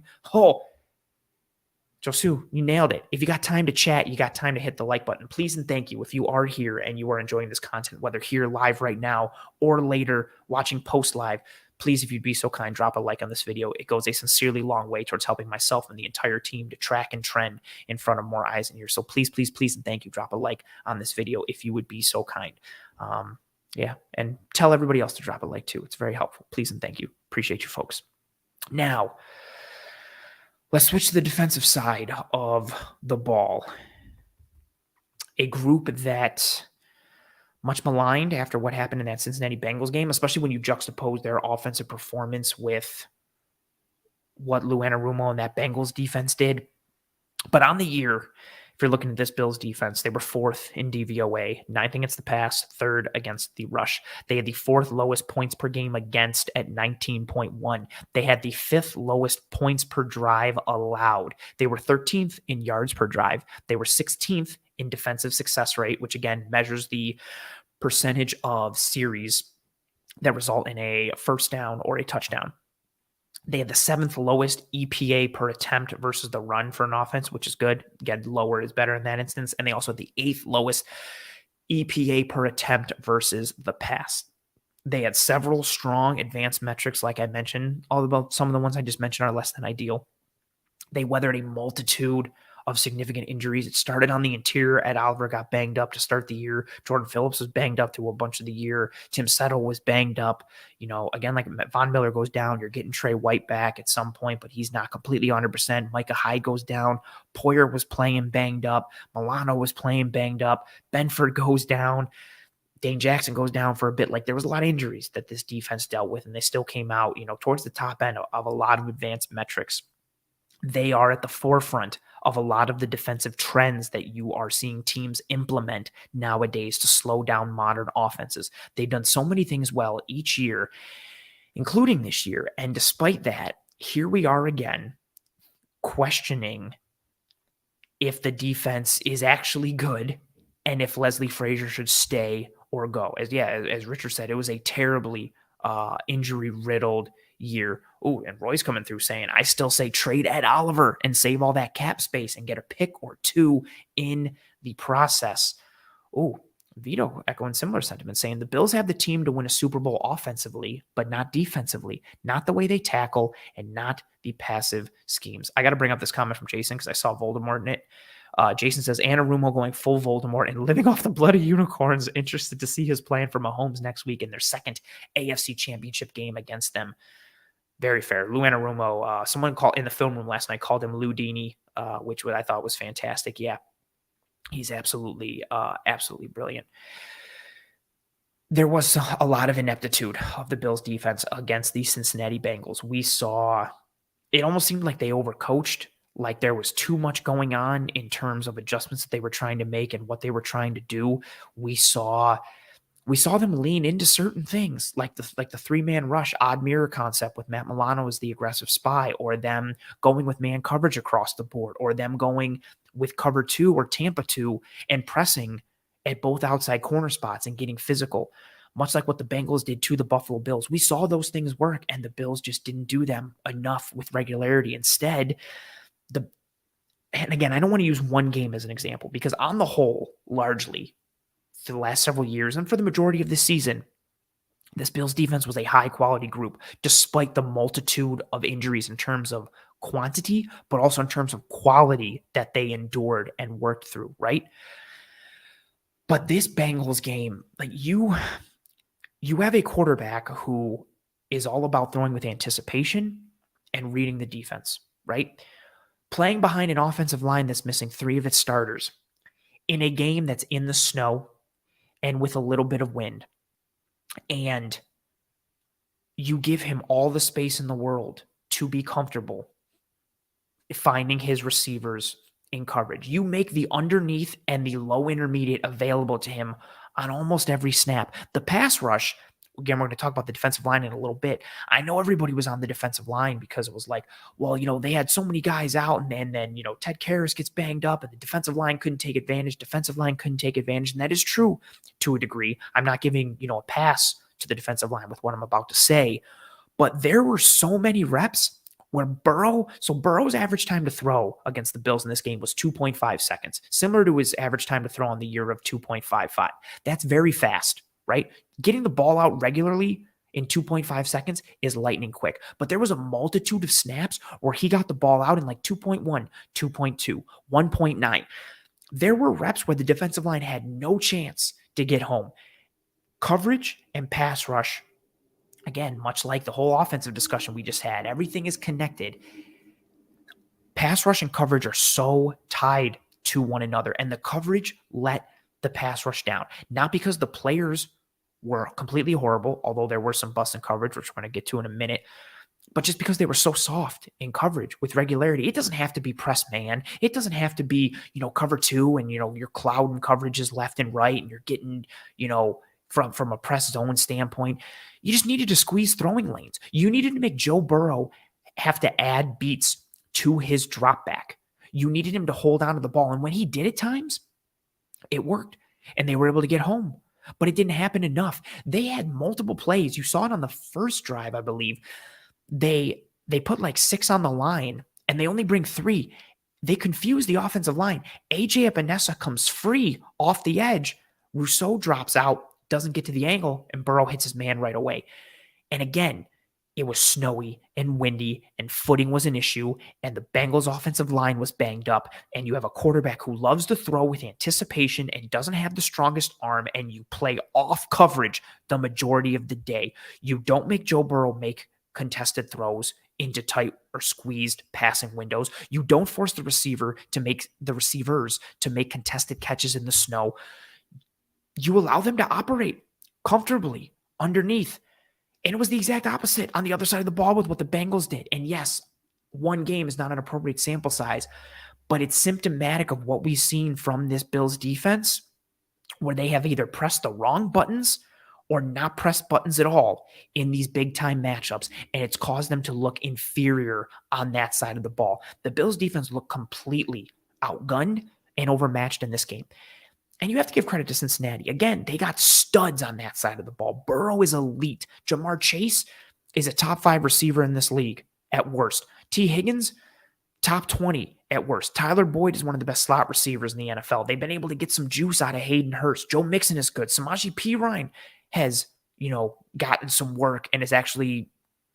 Josu, you nailed it. If you got time to chat, you got time to hit the like button. Please and thank you. If you are here and you are enjoying this content, whether here live right now or later watching post live, please, if you'd be so kind, drop a like on this video. It goes a sincerely long way towards helping myself and the entire team to track and trend in front of more eyes and ears. So please, please, please, and thank you. Drop a like on this video if you would be so kind. Yeah, and tell everybody else to drop a like too. It's very helpful. Please and thank you. Appreciate you folks. Now, let's switch to the defensive side of the ball. A group that much maligned after what happened in that Cincinnati Bengals game, especially when you juxtapose their offensive performance with what Lou Anarumo and that Bengals defense did. But on the year, if you're looking at this Bills defense, they were 4th in DVOA, 9th against the pass, 3rd against the rush. They had the 4th lowest points per game against at 19.1. They had the 5th lowest points per drive allowed. They were 13th in yards per drive. They were 16th in defensive success rate, which again measures the percentage of series that result in a first down or a touchdown. They had the 7th lowest EPA per attempt versus the run for an offense, which is good. Again, lower is better in that instance. And they also had the 8th lowest EPA per attempt versus the pass. They had several strong advanced metrics, like I mentioned. Although some of the ones I just mentioned are less than ideal. They weathered a multitude of significant injuries. It started on the interior. Ed Oliver got banged up to start the year. Jordan Phillips was banged up through a bunch of the year. Tim Settle was banged up. Again, like Von Miller goes down, you're getting Trey White back at some point, but he's not completely 100%. Micah Hyde goes down. Poyer was playing banged up. Milano was playing banged up. Benford goes down. Dane Jackson goes down for a bit. Like, there was a lot of injuries that this defense dealt with, and they still came out, towards the top end of a lot of advanced metrics. They are at the forefront of a lot of the defensive trends that you are seeing teams implement nowadays to slow down modern offenses. They've done so many things well each year, including this year. And despite that, here we are again questioning if the defense is actually good and if Leslie Frazier should stay or go. As Richard said, it was a terribly injury-riddled year. Oh, and Roy's coming through saying, I still say trade Ed Oliver and save all that cap space and get a pick or two in the process. Oh, Vito echoing similar sentiment, saying the Bills have the team to win a Super Bowl offensively, but not defensively, not the way they tackle and not the passive schemes. I got to bring up this comment from Jason because I saw Voldemort in it. Jason says, Anarumo going full Voldemort and living off the blood of unicorns. Interested to see his plan for Mahomes next week in their second AFC championship game against them. Very fair. Lou Anarumo, someone called in the film room last night, called him Lou Dini, which I thought was fantastic. Yeah, he's absolutely brilliant. There was a lot of ineptitude of the Bills defense against the Cincinnati Bengals. We saw, it almost seemed like they overcoached, like there was too much going on in terms of adjustments that they were trying to make and what they were trying to do. We saw them lean into certain things, like the 3-man rush, odd mirror concept with Matt Milano as the aggressive spy, or them going with man coverage across the board, or them going with cover 2 or Tampa 2 and pressing at both outside corner spots and getting physical, much like what the Bengals did to the Buffalo Bills. We saw those things work, and the Bills just didn't do them enough with regularity. Instead, and again, I don't want to use one game as an example because on the whole, largely, for the last several years and for the majority of this season, this Bills defense was a high-quality group, despite the multitude of injuries in terms of quantity, but also in terms of quality that they endured and worked through, right? But this Bengals game, like you have a quarterback who is all about throwing with anticipation and reading the defense, right? Playing behind an offensive line that's missing 3 of its starters in a game that's in the snow and with a little bit of wind. And you give him all the space in the world to be comfortable finding his receivers in coverage. You make the underneath and the low intermediate available to him on almost every snap. The pass rush again, we're going to talk about the defensive line in a little bit. I know everybody was on the defensive line because it was like, well, they had so many guys out, and then, Ted Karras gets banged up, and the defensive line couldn't take advantage. And that is true to a degree. I'm not giving, a pass to the defensive line with what I'm about to say, but there were so many reps where Burrow's average time to throw against the Bills in this game was 2.5 seconds, similar to his average time to throw in the year of 2.55. That's very fast, right? Getting the ball out regularly in 2.5 seconds is lightning quick. But there was a multitude of snaps where he got the ball out in like 2.1, 2.2, 1.9. There were reps where the defensive line had no chance to get home. Coverage and pass rush, again, much like the whole offensive discussion we just had, everything is connected. Pass rush and coverage are so tied to one another, and the coverage let the pass rush down. Not because the players were completely horrible, although there were some busts in coverage, which we're going to get to in a minute, but just because they were so soft in coverage with regularity. It doesn't have to be press man. It doesn't have to be, cover two and, you're clouding coverages left and right and you're getting, from a press zone standpoint. You just needed to squeeze throwing lanes. You needed to make Joe Burrow have to add beats to his drop back. You needed him to hold on to the ball. And when he did at times, it worked. And they were able to get home. But it didn't happen enough. They had multiple plays. You saw it on the first drive, I believe. They put like 6 on the line, and they only bring 3. They confuse the offensive line. A.J. Epinesa comes free off the edge. Rousseau drops out, doesn't get to the angle, and Burrow hits his man right away. And again, it was snowy and windy, and footing was an issue, and the Bengals offensive line was banged up, and you have a quarterback who loves to throw with anticipation and doesn't have the strongest arm, and you play off coverage the majority of the day. You don't make Joe Burrow make contested throws into tight or squeezed passing windows. You don't force the receivers to make contested catches in the snow. You allow them to operate comfortably underneath. And it was the exact opposite on the other side of the ball with what the Bengals did. And yes, one game is not an appropriate sample size, but it's symptomatic of what we've seen from this Bills defense, where they have either pressed the wrong buttons or not pressed buttons at all in these big-time matchups, and it's caused them to look inferior on that side of the ball. The Bills defense looked completely outgunned and overmatched in this game. And you have to give credit to Cincinnati. Again, they got studs on that side of the ball. Burrow is elite. Jamar Chase is a top 5 receiver in this league at worst. T. Higgins, top 20 at worst. Tyler Boyd is one of the best slot receivers in the NFL. They've been able to get some juice out of Hayden Hurst. Joe Mixon is good. Samaje Perine has, gotten some work and is actually,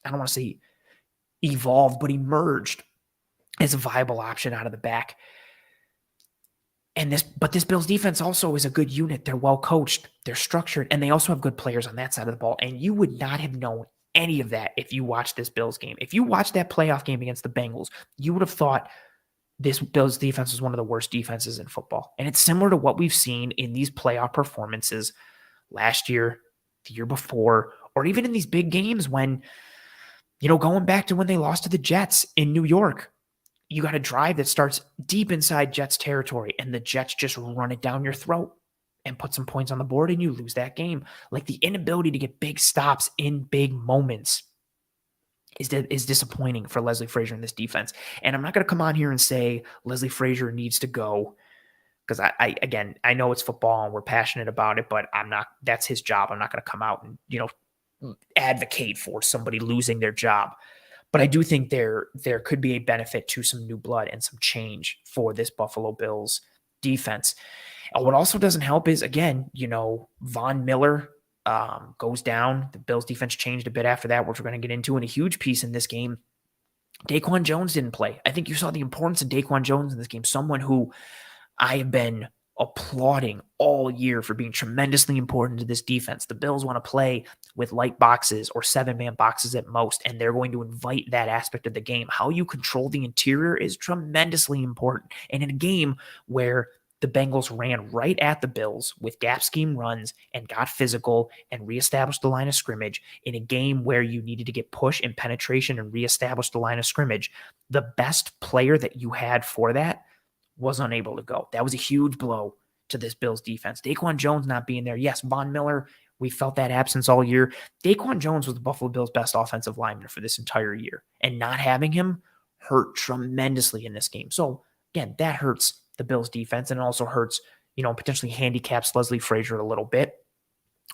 I don't want to say evolved, but emerged as a viable option out of the back. But this Bills defense also is a good unit. They're well coached, they're structured, and they also have good players on that side of the ball. And you would not have known any of that if you watched this Bills game. If you watched that playoff game against the Bengals, you would have thought this Bills defense was one of the worst defenses in football. And it's similar to what we've seen in these playoff performances last year, the year before, or even in these big games when, going back to when they lost to the Jets in New York. You got a drive that starts deep inside Jets territory, and the Jets just run it down your throat and put some points on the board, and you lose that game. Like, the inability to get big stops in big moments is disappointing for Leslie Frazier in this defense. And I'm not going to come on here and say Leslie Frazier needs to go, because I know it's football and we're passionate about it, but that's his job. I'm not going to come out and, advocate for somebody losing their job. But I do think there could be a benefit to some new blood and some change for this Buffalo Bills defense. And what also doesn't help is, again, Von Miller goes down. The Bills defense changed a bit after that, which we're going to get into in a huge piece in this game. Daquan Jones didn't play. I think you saw the importance of Daquan Jones in this game, someone who I have been applauding all year for being tremendously important to this defense. The Bills want to play with light boxes or 7-man boxes at most, and they're going to invite that aspect of the game. How you control the interior is tremendously important. And in a game where the Bengals ran right at the Bills with gap scheme runs and got physical and reestablished the line of scrimmage, in a game where you needed to get push and penetration and reestablish the line of scrimmage, the best player that you had for that was unable to go. That was a huge blow to this Bills defense. Daquan Jones not being there. Yes, Von Miller We felt that absence all year. Daquan Jones was the Buffalo Bills' best offensive lineman for this entire year, and not having him hurt tremendously in this game. So again, that hurts the Bills' defense, and it also hurts, potentially handicaps Leslie Frazier a little bit.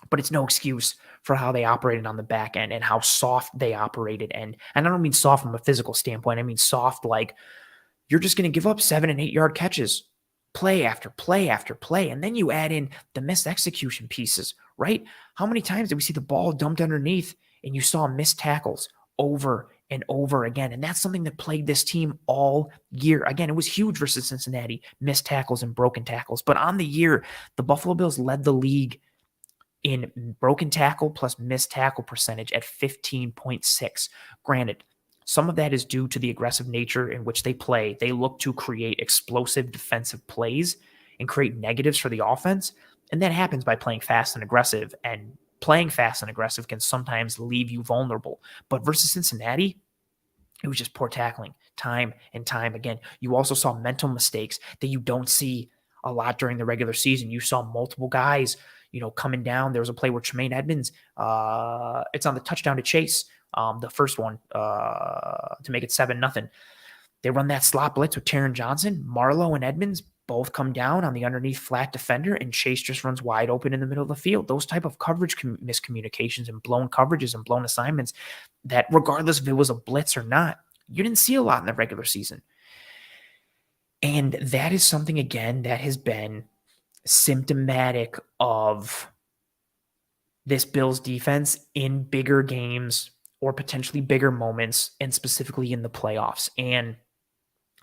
But it's no excuse for how they operated on the back end and how soft they operated. And I don't mean soft from a physical standpoint. I mean soft like you're just going to give up 7 and 8 yard catches play after play after play. And then you add in the missed execution pieces, right? How many times did we see the ball dumped underneath and you saw missed tackles over and over again? And that's something that plagued this team all year. Again, it was huge versus Cincinnati, missed tackles and broken tackles. But on the year, the Buffalo Bills led the league in broken tackle plus missed tackle percentage at 15.6. Granted, some of that is due to the aggressive nature in which they play. They look to create explosive defensive plays and create negatives for the offense. And that happens by playing fast and aggressive. And playing fast and aggressive can sometimes leave you vulnerable. But versus Cincinnati, it was just poor tackling time and time again. You also saw mental mistakes that you don't see a lot during the regular season. You saw multiple guys coming down. There was a play where Tremaine Edmonds, it's on the touchdown to Chase, the first one, to make it 7-0. They run that slot blitz with Taron Johnson. Marlowe and Edmonds both come down on the underneath flat defender, and Chase just runs wide open in the middle of the field. Those type of coverage miscommunications and blown coverages and blown assignments that, regardless if it was a blitz or not, you didn't see a lot in the regular season. And that is something, again, that has been symptomatic of this Bills defense in bigger games or potentially bigger moments, and specifically in the playoffs. And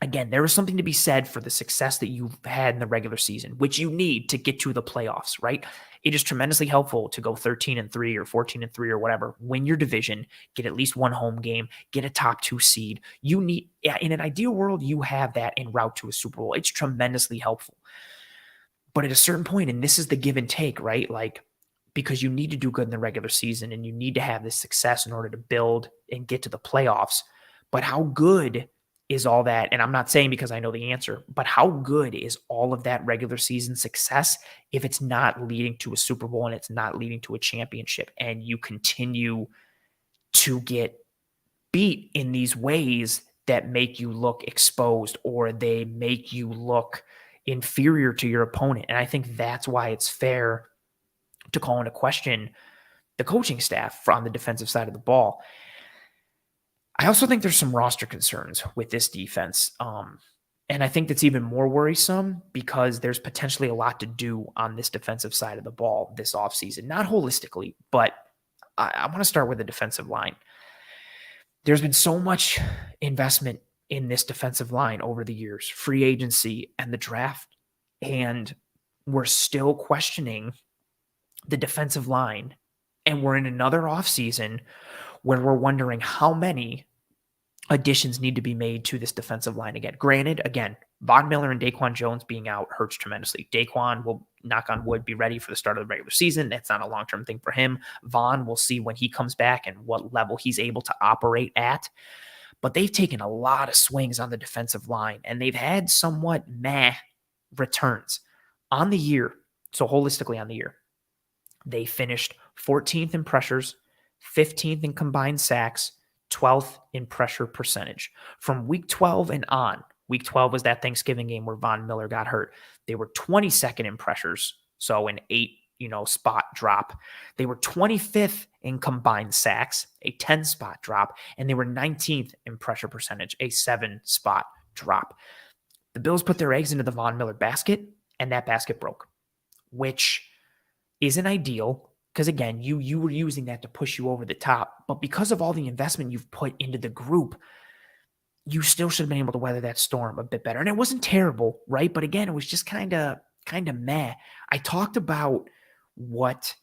again, there is something to be said for the success that you've had in the regular season, which you need to get to the playoffs, right? It is tremendously helpful to go 13-3 or 14-3 or whatever, win your division, get at least one home game, get a top 2 seed. You need, in an ideal world, you have that en route to a Super Bowl. It's tremendously helpful. But at a certain point, and this is the give and take, right? Like, because you need to do good in the regular season and you need to have this success in order to build and get to the playoffs. But how good is all that? And I'm not saying because I know the answer, but how good is all of that regular season success if it's not leading to a Super Bowl and it's not leading to a championship, and you continue to get beat in these ways that make you look exposed or they make you look inferior to your opponent? And I think that's why it's fair to call into question the coaching staff on the defensive side of the ball. I also think there's some roster concerns with this defense. And I think that's even more worrisome because there's potentially a lot to do on this defensive side of the ball this offseason. Not holistically, but I want to start with the defensive line. There's been so much investment in this defensive line over the years, free agency and the draft, and we're still questioning the defensive line. And we're in another offseason where we're wondering how many additions need to be made to this defensive line again. Granted, again, Von Miller and Daquan Jones being out hurts tremendously. Daquan will, knock on wood, be ready for the start of the regular season. That's not a long-term thing for him. Von, we'll see when he comes back and what level he's able to operate at. But they've taken a lot of swings on the defensive line, and they've had somewhat meh returns on the year. So holistically on the year, they finished 14th in pressures, 15th in combined sacks, 12th in pressure percentage. From week 12 and on, week 12 was that Thanksgiving game where Von Miller got hurt. They were 22nd in pressures, so an 8 spot drop. They were 25th in combined sacks, a 10 spot drop, and they were 19th in pressure percentage, a 7 spot drop. The Bills put their eggs into the Von Miller basket, and that basket broke, which isn't ideal because, again, you were using that to push you over the top. But because of all the investment you've put into the group, you still should have been able to weather that storm a bit better. And it wasn't terrible, right? But again, it was just kind of meh. I talked about what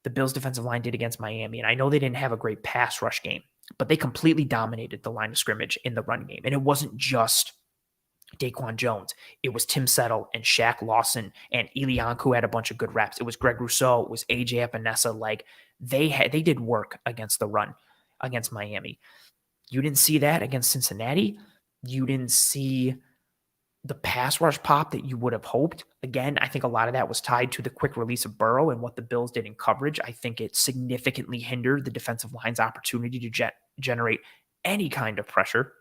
the Bills defensive line did against Miami, and I know they didn't have a great pass rush game, but they completely dominated the line of scrimmage in the run game. And it wasn't just Daquan Jones. It was Tim Settle and Shaq Lawson and Eliank who had a bunch of good reps. It was Greg Rousseau. It was AJ Epinesa. Like they did work against the run against Miami. You didn't see that against Cincinnati. You didn't see the pass rush pop that you would have hoped. Again, I think a lot of that was tied to the quick release of Burrow and what the Bills did in coverage. I think it significantly hindered the defensive line's opportunity to generate any kind of pressure.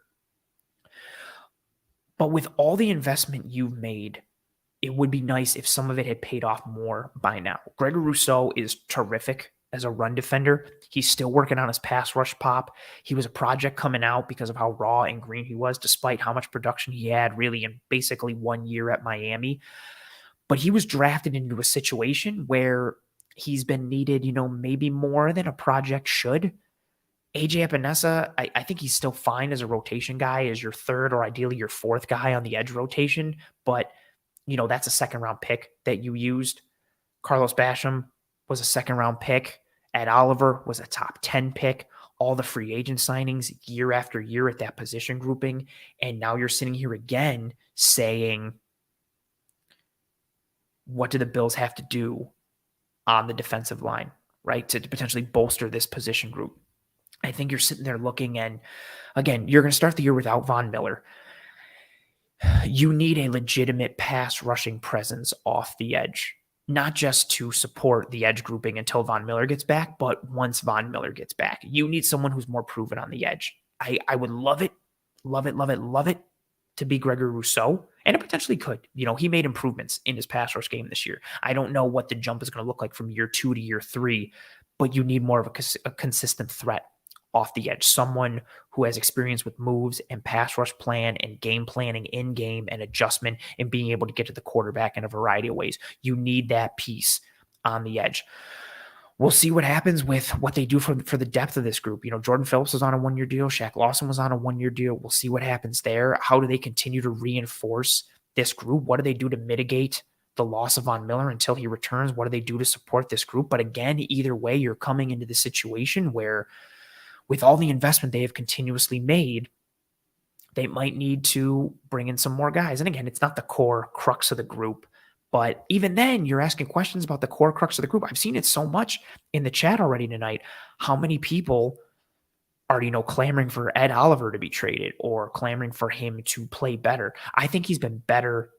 But with all the investment you've made, it would be nice if some of it had paid off more by now. Gregory Rousseau is terrific as a run defender. He's still working on his pass rush pop. He was a project coming out because of how raw and green he was, despite how much production he had really in basically 1 year at Miami. But he was drafted into a situation where he's been needed, maybe more than a project should. AJ Epinesa, I think he's still fine as a rotation guy, as your third or ideally your fourth guy on the edge rotation. But, that's a second round pick that you used. Carlos Basham was a second round pick. Ed Oliver was a top 10 pick. All the free agent signings year after year at that position grouping. And now you're sitting here again saying, what do the Bills have to do on the defensive line, right, to potentially bolster this position group? I think you're sitting there looking, and again, you're going to start the year without Von Miller. You need a legitimate pass rushing presence off the edge, not just to support the edge grouping until Von Miller gets back, but once Von Miller gets back. You need someone who's more proven on the edge. I would love it to be Gregory Rousseau, and it potentially could. He made improvements in his pass rush game this year. I don't know what the jump is going to look like from year 2 to year 3, but you need more of a consistent threat off the edge, someone who has experience with moves and pass rush plan and game planning in game and adjustment and being able to get to the quarterback in a variety of ways. You need that piece on the edge. We'll see what happens with what they do for the depth of this group. Jordan Phillips was on a 1-year deal. Shaq Lawson was on a 1-year deal. We'll see what happens there. How do they continue to reinforce this group? What do they do to mitigate the loss of Von Miller until he returns? What do they do to support this group? But again, either way, you're coming into the situation where with all the investment they have continuously made, they might need to bring in some more guys. And again, it's not the core crux of the group, but even then you're asking questions about the core crux of the group. I've seen it so much in the chat already tonight. How many people are, clamoring for Ed Oliver to be traded or clamoring for him to play better? I think he's been better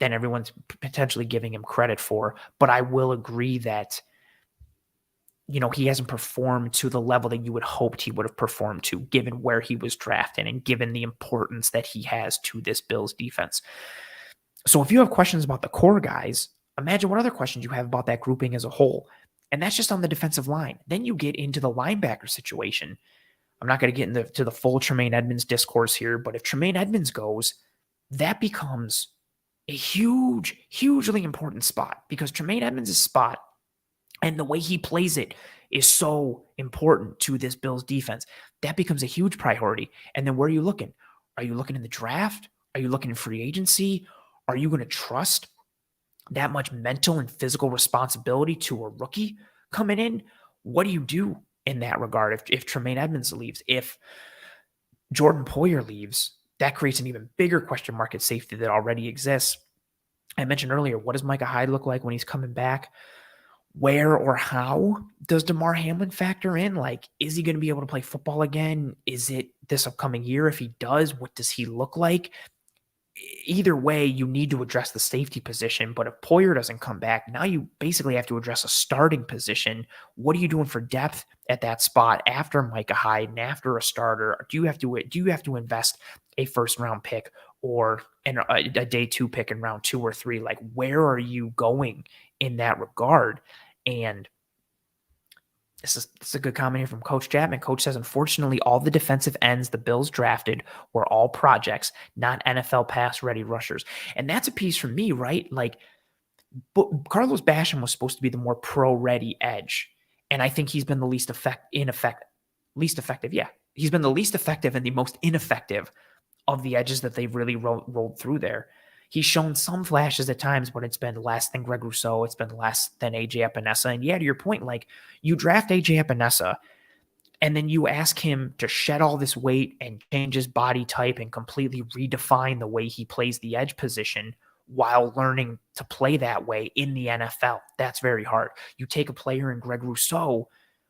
than everyone's potentially giving him credit for, but I will agree that he hasn't performed to the level that you would hoped he would have performed to, given where he was drafted and given the importance that he has to this Bills defense. So if you have questions about the core guys, imagine what other questions you have about that grouping as a whole. And that's just on the defensive line. Then you get into the linebacker situation. I'm not going to get into the full Tremaine Edmunds discourse here, but if Tremaine Edmunds goes, that becomes a hugely important spot, because Tremaine Edmunds' spot and the way he plays it is so important to this Bills defense. That becomes a huge priority. And then where are you looking? Are you looking in the draft? Are you looking in free agency? Are you going to trust that much mental and physical responsibility to a rookie coming in? What do you do in that regard if Tremaine Edmunds leaves? If Jordan Poyer leaves, that creates an even bigger question mark at safety that already exists. I mentioned earlier, what does Micah Hyde look like when he's coming back? Where or how does DeMar Hamlin factor in? Like, is he going to be able to play football again? Is it this upcoming year? If he does, what does he look like? Either way, you need to address the safety position. But if Poyer doesn't come back, now you basically have to address a starting position. What are you doing for depth at that spot after Micah Hyde and after a starter? Do you have to invest a first round pick or a day 2 pick in round 2 or 3? Like, where are you going in that regard? And this is a good comment here from Coach Chapman. Coach says, unfortunately, all the defensive ends the Bills drafted were all projects, not NFL pass-ready rushers. And that's a piece for me, right? Like, Carlos Basham was supposed to be the more pro-ready edge. And I think he's been the least effective. Yeah, he's been the least effective and the most ineffective of the edges that they've really rolled through there. He's shown some flashes at times, but it's been less than Greg Rousseau. It's been less than AJ Epinesa. And yeah, to your point, like, you draft AJ Epinesa and then you ask him to shed all this weight and change his body type and completely redefine the way he plays the edge position while learning to play that way in the NFL. That's very hard. You take a player in Greg Rousseau,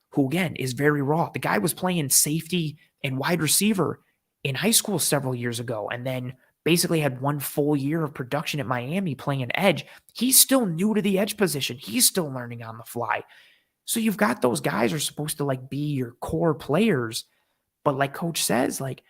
who again is very raw. The guy was playing safety and wide receiver in high school several years ago, and then basically had one full year of production at Miami playing an edge. He's still new to the edge position. He's still learning on the fly. So you've got those guys are supposed to like be your core players, but like coach says, like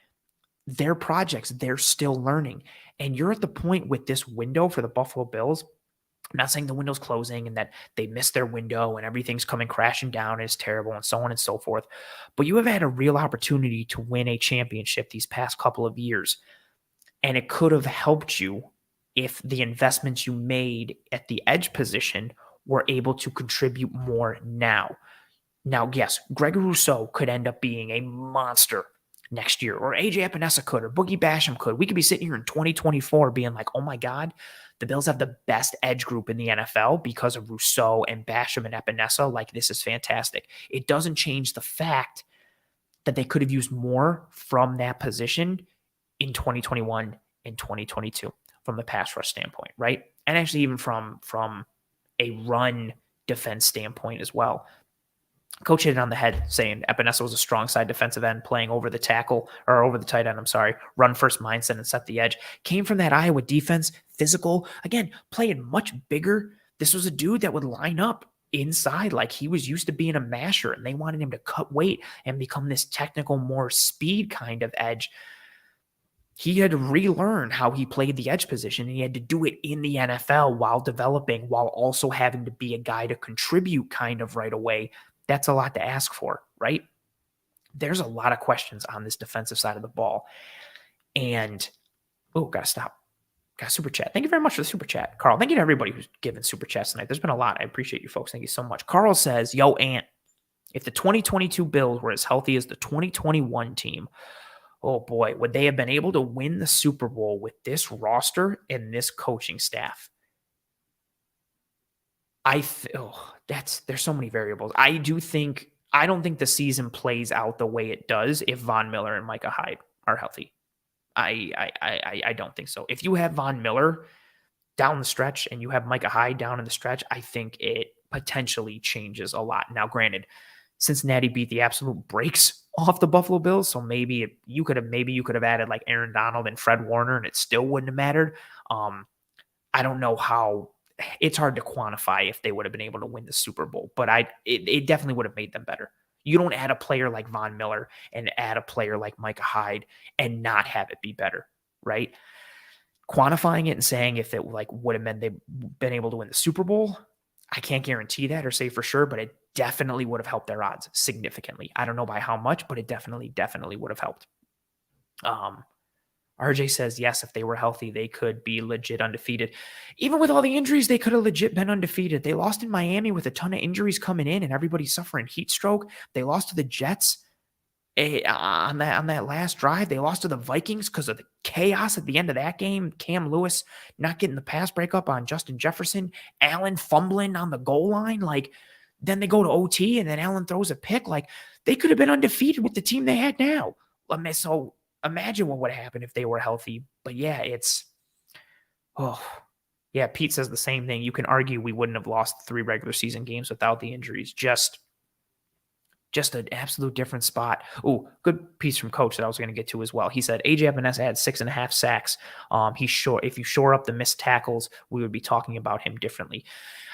they're projects, they're still learning. And you're at the point with this window for the Buffalo Bills. I'm not saying the window's closing and that they missed their window and everything's coming crashing down and it's terrible and so on and so forth. But you have had a real opportunity to win a championship these past couple of years. And it could have helped you if the investments you made at the edge position were able to contribute more now. Now, yes, Greg Rousseau could end up being a monster next year, or AJ Epinesa could, or Boogie Basham could. We could be sitting here in 2024 being like, oh my God, the Bills have the best edge group in the NFL because of Rousseau and Basham and Epinesa. Like, this is fantastic. It doesn't change the fact that they could have used more from that position in 2021 and 2022 from the pass rush standpoint, right? And actually even from a run defense standpoint as well. Coach hit it on the head saying Epinesa was a strong side defensive end playing over the tackle or over the tight end, run first mindset and set the edge. Came from that Iowa defense, physical, again, playing much bigger. This was a dude that would line up inside like he was used to being a masher, and they wanted him to cut weight and become this technical, more speed kind of edge. He had to relearn how he played the edge position, and he had to do it in the NFL while developing, while also having to be a guy to contribute kind of right away. That's a lot to ask for, right? There's a lot of questions on this defensive side of the ball. And, gotta stop. Got super chat. Thank you very much for the super chat, Carl. Thank you to everybody who's given super chats tonight. There's been a lot. I appreciate you folks. Thank you so much. Carl says, yo, Ant, if the 2022 Bills were as healthy as the 2021 team, oh boy, would they have been able to win the Super Bowl with this roster and this coaching staff? There's so many variables. I don't think the season plays out the way it does if Von Miller and Micah Hyde are healthy. I don't think so. If you have Von Miller down the stretch and you have Micah Hyde down in the stretch, I think it potentially changes a lot. Now, granted, Cincinnati beat the absolute brakes off the Buffalo Bills, so maybe you could have added like Aaron Donald and Fred Warner, and it still wouldn't have mattered. I don't know how. It's hard to quantify if they would have been able to win the Super Bowl, but it definitely would have made them better. You don't add a player like Von Miller and add a player like Micah Hyde and not have it be better, right? Quantifying it and saying if it like would have meant they've been able to win the Super Bowl, I can't guarantee that or say for sure, but it definitely would have helped their odds significantly. I don't know by how much, but it definitely would have helped. RJ says, yes, if they were healthy, they could be legit undefeated. Even with all the injuries, they could have legit been undefeated. They lost in Miami with a ton of injuries coming in and everybody suffering heat stroke. They lost to the Jets on that last drive. They lost to the Vikings because of the chaos at the end of that game. Cam Lewis not getting the pass breakup on Justin Jefferson. Allen fumbling on the goal line. Like, then they go to OT and then Allen throws a pick. Like, they could have been undefeated with the team they had now. So imagine what would happen if they were healthy. But yeah, Pete says the same thing. You can argue we wouldn't have lost 3 regular season games without the injuries. Just an absolute different spot. Oh, good piece from Coach that I was going to get to as well. He said AJ Epinesa had 6.5 sacks. If you shore up the missed tackles, we would be talking about him differently.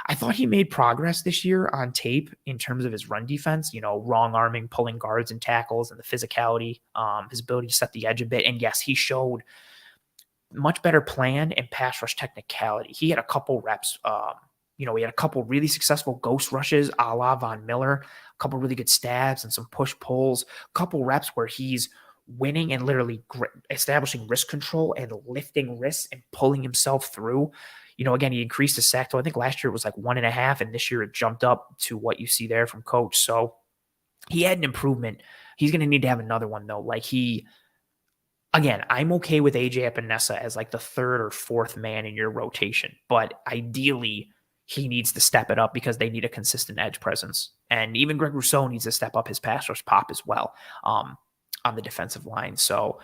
I thought he made progress this year on tape in terms of his run defense, wrong arming, pulling guards and tackles, and the physicality, his ability to set the edge a bit. And yes, he showed much better plan and pass rush technicality. He had a couple reps. He had a couple really successful ghost rushes a la Von Miller, a couple really good stabs and some push-pulls, a couple reps where he's winning and literally establishing wrist control and lifting wrists and pulling himself through. Again, he increased his sack. So I think last year it was like 1.5, and this year it jumped up to what you see there from Coach. So he had an improvement. He's going to need to have another one, though. Again, I'm okay with AJ Epinesa as like the 3rd or 4th man in your rotation, but ideally he needs to step it up because they need a consistent edge presence. And even Greg Rousseau needs to step up his pass rush pop as well on the defensive line. So,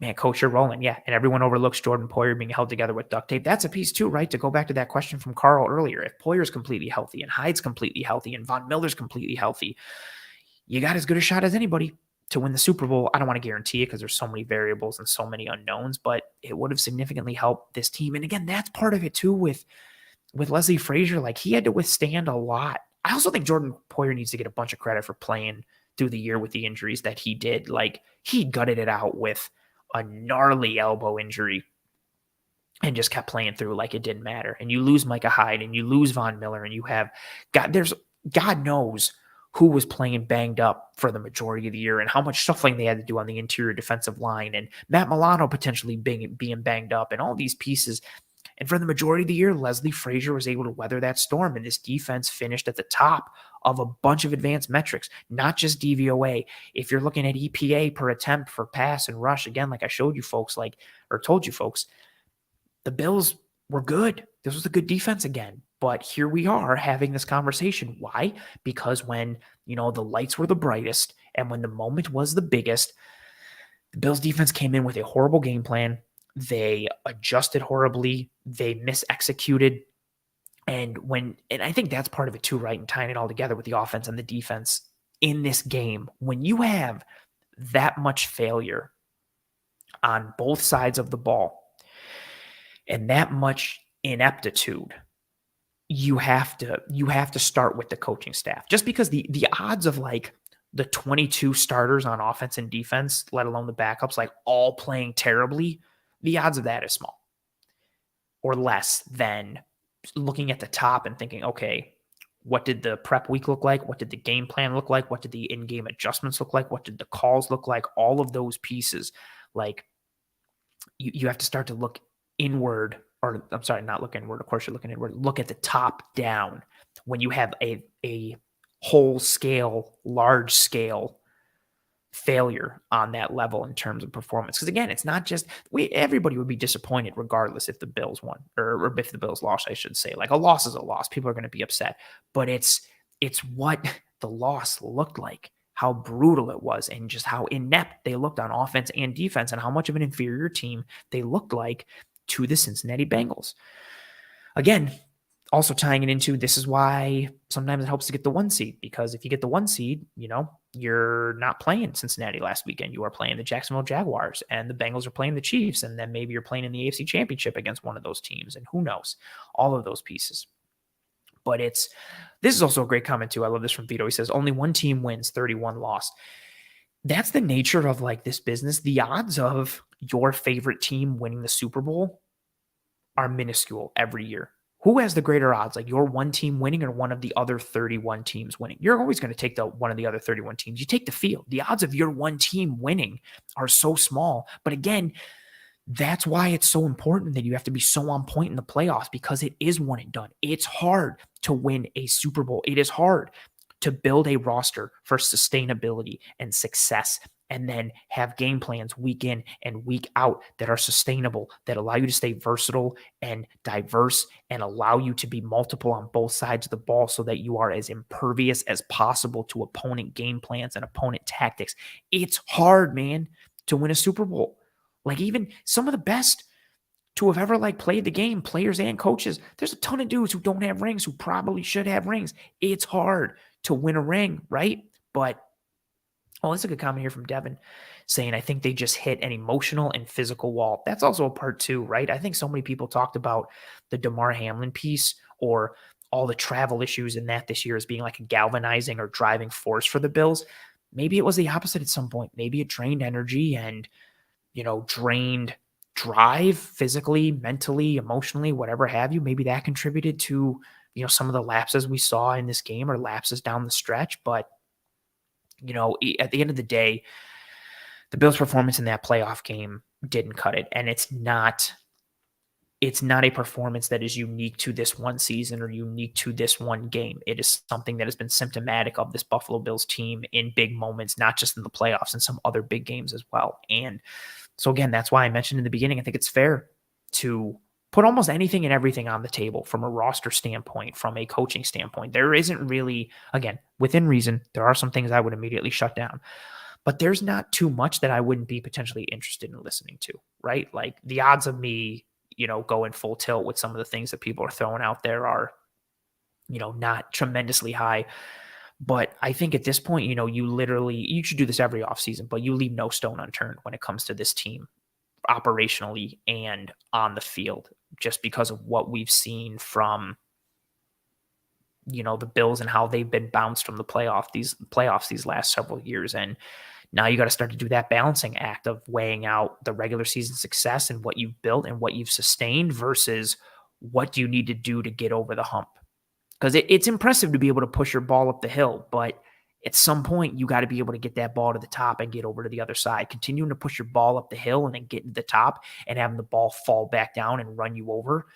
man, Coach, you're rolling. Yeah. And everyone overlooks Jordan Poyer being held together with duct tape. That's a piece too, right? To go back to that question from Carl earlier. If Poyer's completely healthy and Hyde's completely healthy and Von Miller's completely healthy, you got as good a shot as anybody to win the Super Bowl. I don't want to guarantee it because there's so many variables and so many unknowns, but it would have significantly helped this team. And again, that's part of it too with Leslie Frazier. Like, he had to withstand a lot. I also think Jordan Poyer needs to get a bunch of credit for playing through the year with the injuries that he did. Like, he gutted it out with a gnarly elbow injury and just kept playing through like it didn't matter. And you lose Micah Hyde and you lose Von Miller, and you have God knows who was playing banged up for the majority of the year and how much shuffling they had to do on the interior defensive line, and Matt Milano potentially being banged up, and all these pieces. And for the majority of the year, Leslie Frazier was able to weather that storm, and this defense finished at the top of a bunch of advanced metrics, not just DVOA. If you're looking at EPA per attempt for pass and rush, again, like I showed you folks, told you folks, the Bills were good. This was a good defense again. But here we are having this conversation. Why? Because when, the lights were the brightest and when the moment was the biggest, the Bills defense came in with a horrible game plan. They adjusted horribly. They misexecuted. And I think that's part of it too, right? And tying it all together with the offense and the defense in this game, when you have that much failure on both sides of the ball and that much ineptitude, you have to start with the coaching staff. Just because the odds of like the 22 starters on offense and defense, let alone the backups, like all playing terribly, the odds of that is small or less than looking at the top and thinking, okay, what did the prep week look like? What did the game plan look like? What did the in-game adjustments look like? What did the calls look like? All of those pieces, like you have to start to look inward, or I'm sorry, not look inward. Of course you're looking inward. Look at the top down when you have a whole scale, large scale failure on that level in terms of performance. Because again, it's not just everybody would be disappointed regardless if the Bills won or if the Bills lost, I should say. Like, a loss is a loss. People are going to be upset, but it's what the loss looked like, how brutal it was, and just how inept they looked on offense and defense, and how much of an inferior team they looked like to the Cincinnati Bengals. Again, also tying it into, this is why sometimes it helps to get the 1 seed, because if you get the 1 seed, you're not playing Cincinnati last weekend. You are playing the Jacksonville Jaguars, and the Bengals are playing the Chiefs, and then maybe you're playing in the AFC Championship against one of those teams, and who knows, all of those pieces. But this is also a great comment too. I love this from Vito. He says, only one team wins, 31 lost. That's the nature of like this business. The odds of your favorite team winning the Super Bowl are minuscule every year. Who has the greater odds, like your one team winning or one of the other 31 teams winning? You're always going to take one of the other 31 teams. You take the field. The odds of your one team winning are so small. But again, that's why it's so important that you have to be so on point in the playoffs, because it is one and done. It's hard to win a Super Bowl. It is hard to build a roster for sustainability and success, and then have game plans week in and week out that are sustainable, that allow you to stay versatile and diverse and allow you to be multiple on both sides of the ball, so that you are as impervious as possible to opponent game plans and opponent tactics. It's hard, man, to win a Super Bowl. Like, even some of the best to have ever played the game, players and coaches, there's a ton of dudes who don't have rings who probably should have rings. It's hard to win a ring, right? But that's a good comment here from Devin saying, I think they just hit an emotional and physical wall. That's also a part too, right? I think so many people talked about the DeMar Hamlin piece or all the travel issues in that this year as being like a galvanizing or driving force for the Bills. Maybe it was the opposite at some point. Maybe it drained energy and, drained drive physically, mentally, emotionally, whatever have you. Maybe that contributed to, some of the lapses we saw in this game or lapses down the stretch. But at the end of the day, the Bills' performance in that playoff game didn't cut it. And it's not a performance that is unique to this one season or unique to this one game. It is something that has been symptomatic of this Buffalo Bills team in big moments, not just in the playoffs, and some other big games as well. And so again, that's why I mentioned in the beginning, I think it's fair to put almost anything and everything on the table from a roster standpoint, from a coaching standpoint. There isn't really, again, within reason, there are some things I would immediately shut down, but there's not too much that I wouldn't be potentially interested in listening to, right? Like, the odds of me, going full tilt with some of the things that people are throwing out there are, not tremendously high. But I think at this point, you should do this every offseason, but you leave no stone unturned when it comes to this team operationally and on the field, just because of what we've seen from, the Bills and how they've been bounced from the playoffs these last several years. And now you got to start to do that balancing act of weighing out the regular season success and what you've built and what you've sustained versus what do you need to do to get over the hump. Because it's impressive to be able to push your ball up the hill, but at some point you got to be able to get that ball to the top and get over to the other side. Continuing to push your ball up the hill and then get to the top and having the ball fall back down and run you over,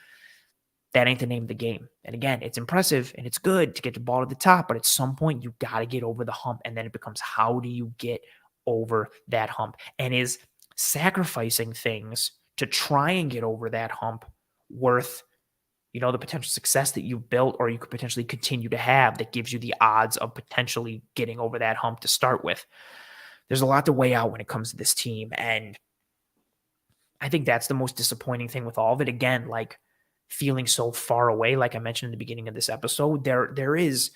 that ain't the name of the game. And again, it's impressive and it's good to get the ball to the top, but at some point you got to get over the hump, and then it becomes, how do you get over that hump? And is sacrificing things to try and get over that hump worth the potential success that you've built or you could potentially continue to have that gives you the odds of potentially getting over that hump to start with? There's a lot to weigh out when it comes to this team. And I think that's the most disappointing thing with all of it. Again, like, feeling so far away, like I mentioned in the beginning of this episode, there is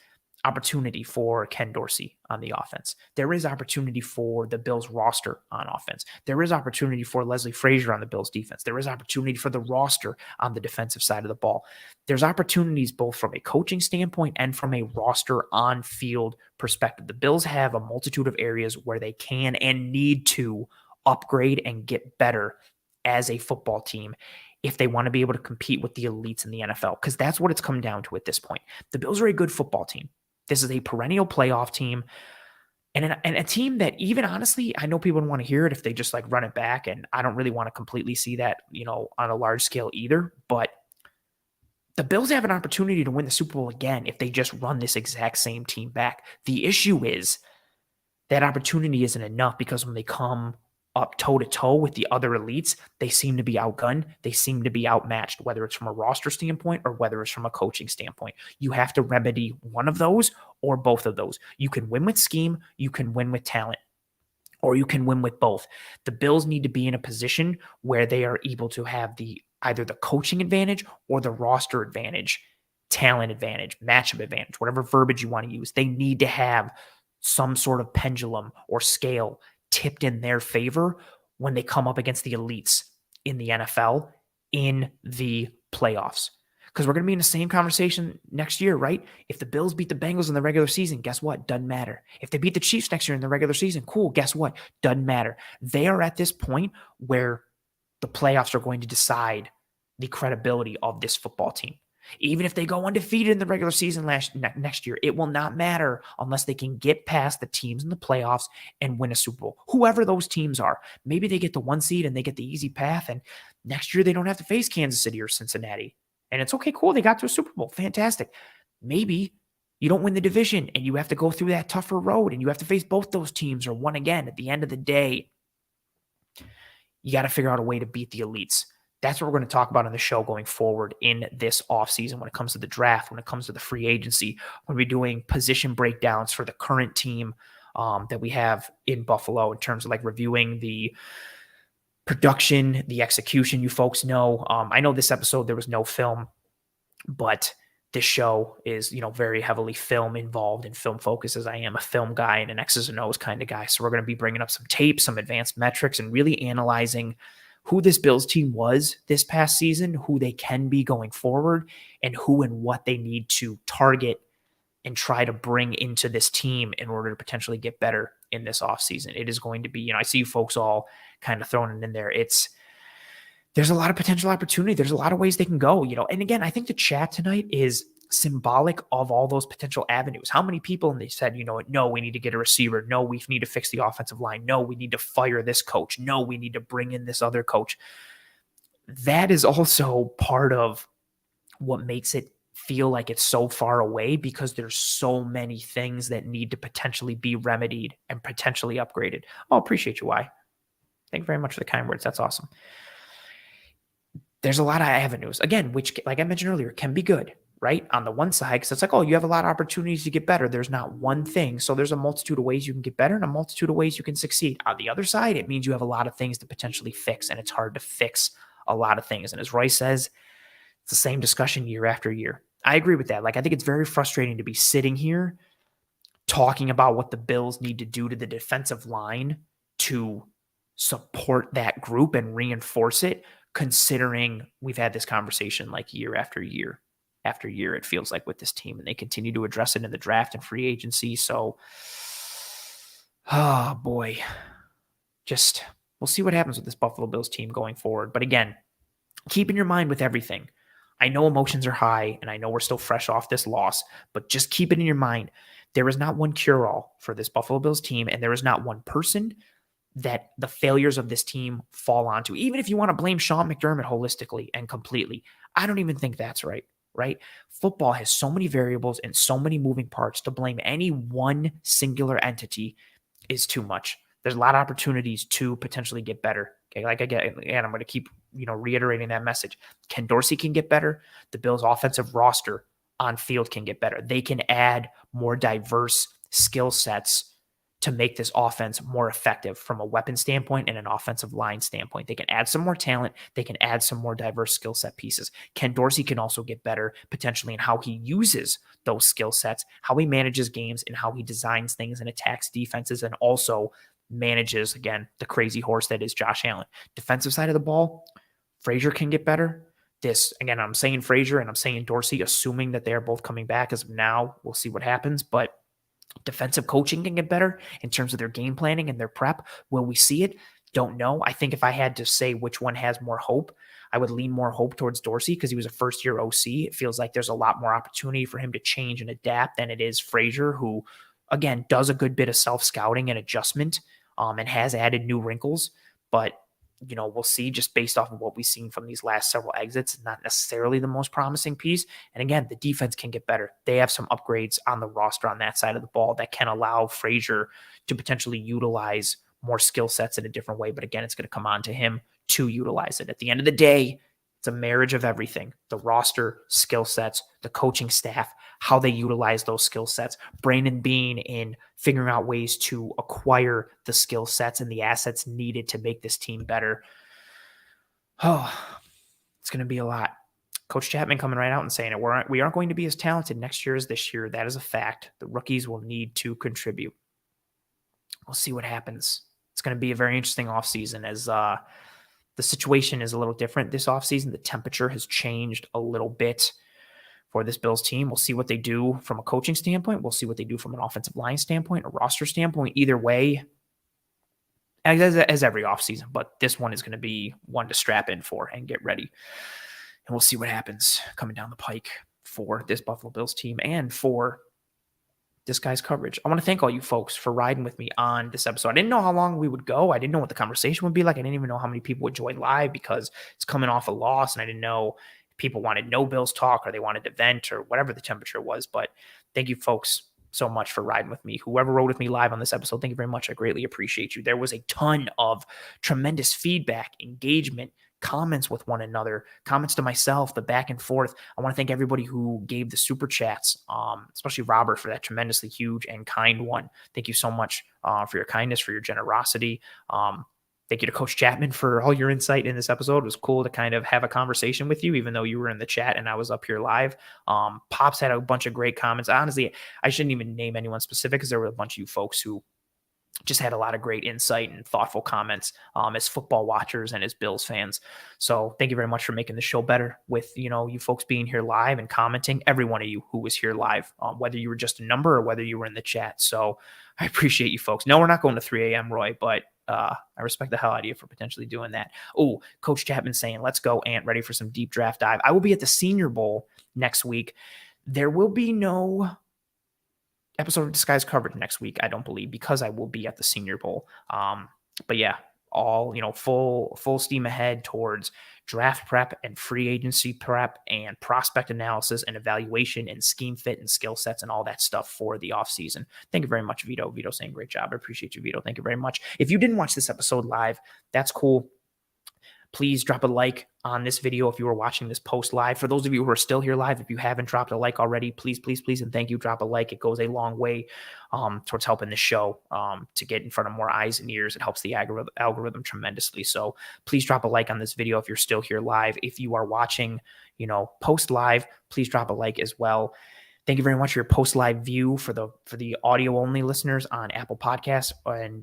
opportunity for Ken Dorsey on the offense. There is opportunity for the Bills roster on offense. There is opportunity for Leslie Frazier on the Bills defense. There is opportunity for the roster on the defensive side of the ball. There's opportunities both from a coaching standpoint and from a roster on-field perspective. The Bills have a multitude of areas where they can and need to upgrade and get better as a football team if they want to be able to compete with the elites in the NFL, because that's what it's come down to at this point. The Bills are a good football team. This is a perennial playoff team and a team that, even honestly, I know people don't want to hear it if they just like run it back, and I don't really want to completely see that, on a large scale either, but the Bills have an opportunity to win the Super Bowl again if they just run this exact same team back. The issue is that opportunity isn't enough, because when they come up toe-to-toe with the other elites, they seem to be outgunned. They seem to be outmatched, whether it's from a roster standpoint or whether it's from a coaching standpoint. You have to remedy one of those or both of those. You can win with scheme, you can win with talent, or you can win with both. The Bills need to be in a position where they are able to have either the coaching advantage or the roster advantage, talent advantage, matchup advantage, whatever verbiage you want to use. They need to have some sort of pendulum or scale tipped in their favor when they come up against the elites in the NFL in the playoffs. Because we're going to be in the same conversation next year, right? If the Bills beat the Bengals in the regular season, guess what? Doesn't matter. If they beat the Chiefs next year in the regular season, cool. Guess what? Doesn't matter. They are at this point where the playoffs are going to decide the credibility of this football team. Even if they go undefeated in the regular season next year, it will not matter unless they can get past the teams in the playoffs and win a Super Bowl. Whoever those teams are, maybe they get the 1 seed and they get the easy path, and next year they don't have to face Kansas City or Cincinnati. And it's okay, cool, they got to a Super Bowl, fantastic. Maybe you don't win the division and you have to go through that tougher road and you have to face both those teams or one again. At the end of the day, you got to figure out a way to beat the elites. That's what we're going to talk about on the show going forward in this offseason when it comes to the draft, when it comes to the free agency, when we're doing position breakdowns for the current team that we have in Buffalo, in terms of like reviewing the production, the execution. You folks know, I know this episode there was no film, but this show is, very heavily film involved and film focused, as I am a film guy and an X's and O's kind of guy. So we're going to be bringing up some tape, some advanced metrics, and really analyzing who this Bills team was this past season, who they can be going forward, and who and what they need to target and try to bring into this team in order to potentially get better in this offseason. It is going to be, I see you folks all kind of throwing it in there. There's a lot of potential opportunity. There's a lot of ways they can go, and again, I think the chat tonight is symbolic of all those potential avenues. How many people, and they said, no, we need to get a receiver. No, we need to fix the offensive line. No, we need to fire this coach. No, we need to bring in this other coach. That is also part of what makes it feel like it's so far away, because there's so many things that need to potentially be remedied and potentially upgraded. Oh, appreciate you, Y. Thank you very much for the kind words. That's awesome. There's a lot of avenues, again, which, like I mentioned earlier, can be good, right? On the one side, because it's like, oh, you have a lot of opportunities to get better. There's not one thing. So there's a multitude of ways you can get better and a multitude of ways you can succeed. On the other side, it means you have a lot of things to potentially fix, and it's hard to fix a lot of things. And as Roy says, it's the same discussion year after year. I agree with that. Like, I think it's very frustrating to be sitting here talking about what the Bills need to do to the defensive line to support that group and reinforce it, considering we've had this conversation like year after year after year, it feels like, with this team, and they continue to address it in the draft and free agency. So, oh boy, just we'll see what happens with this Buffalo Bills team going forward. But again, keep in your mind with everything. I know emotions are high, and I know we're still fresh off this loss, but just keep it in your mind. There is not one cure-all for this Buffalo Bills team, and there is not one person that the failures of this team fall onto. Even if you want to blame Sean McDermott holistically and completely, I don't even think that's right? Football has so many variables and so many moving parts. To blame any one singular entity is too much. There's a lot of opportunities to potentially get better. Okay, like and I'm going to keep reiterating that message. Ken Dorsey can get better. The Bills' offensive roster on field can get better. They can add more diverse skill sets to make this offense more effective from a weapon standpoint and an offensive line standpoint. They can add some more talent. They can add some more diverse skill set pieces. Ken Dorsey can also get better potentially in how he uses those skill sets, how he manages games, and how he designs things and attacks defenses, and also manages, again, the crazy horse that is Josh Allen. Defensive side of the ball, Frazier can get better. This, again, I'm saying Frazier and I'm saying Dorsey, assuming that they're both coming back as of now. We'll see what happens, but defensive coaching can get better in terms of their game planning and their prep. Will we see it? Don't know. I think if I had to say which one has more hope, I would lean more hope towards Dorsey because he was a first-year OC. It feels like there's a lot more opportunity for him to change and adapt than it is Frazier, who, again, does a good bit of self-scouting and adjustment and has added new wrinkles. But we'll see, just based off of what we've seen from these last several exits, not necessarily the most promising piece. And again, the defense can get better. They have some upgrades on the roster on that side of the ball that can allow Frazier to potentially utilize more skill sets in a different way. But again, it's going to come on to him to utilize it. At the end of the day, it's a marriage of everything: the roster, skill sets, the coaching staff, how they utilize those skill sets, Brandon Beane in figuring out ways to acquire the skill sets and the assets needed to make this team better. Oh, it's going to be a lot. Coach Chapman coming right out and saying it. We aren't going to be as talented next year as this year. That is a fact. The rookies will need to contribute. We'll see what happens. It's going to be a very interesting offseason as the situation is a little different this offseason. The temperature has changed a little bit for this Bills team. We'll see what they do from a coaching standpoint. We'll see what they do from an offensive line standpoint, a roster standpoint. Either way, as every offseason, but this one is going to be one to strap in for and get ready. And we'll see what happens coming down the pike for this Buffalo Bills team and for this guy's coverage. I want to thank all you folks for riding with me on this episode. I didn't know how long we would go. I didn't know what the conversation would be like. I didn't even know how many people would join live because it's coming off a loss, and I didn't know if people wanted no Bills talk or they wanted to vent or whatever the temperature was. But thank you folks so much for riding with me. Whoever rode with me live on this episode, thank you very much. I greatly appreciate you. There was a ton of tremendous feedback, engagement, comments with one another, comments to myself, the back and forth. I want to thank everybody who gave the super chats, especially Robert for that tremendously huge and kind one. Thank you so much for your kindness, for your generosity. Thank you to Coach Chapman for all your insight in this episode. It was cool to kind of have a conversation with you, even though you were in the chat and I was up here live. Pops had a bunch of great comments. Honestly, I shouldn't even name anyone specific because there were a bunch of you folks who just had a lot of great insight and thoughtful comments as football watchers and as Bills fans. So thank you very much for making the show better with, you folks being here live and commenting, every one of you who was here live, whether you were just a number or whether you were in the chat. So I appreciate you folks. No, we're not going to 3 a.m., Roy, but I respect the hell out of you for potentially doing that. Oh, Coach Chapman saying, let's go, Ant, ready for some deep draft dive. I will be at the Senior Bowl next week. There will be no episode of Disguise coverage next week, I don't believe, because I will be at the Senior Bowl. But yeah, all, full steam ahead towards draft prep and free agency prep and prospect analysis and evaluation and scheme fit and skill sets and all that stuff for the offseason. Thank you very much, Vito. Vito saying great job. I appreciate you, Vito. Thank you very much. If you didn't watch this episode live, that's cool. Please drop a like on this video if you are watching this post live. For those of you who are still here live, if you haven't dropped a like already, please, and thank you, drop a like. It goes a long way towards helping the show to get in front of more eyes and ears. It helps the algorithm tremendously. So please drop a like on this video if you're still here live. If you are watching, post live, please drop a like as well. Thank you very much for your post live view for the audio only listeners on Apple Podcasts and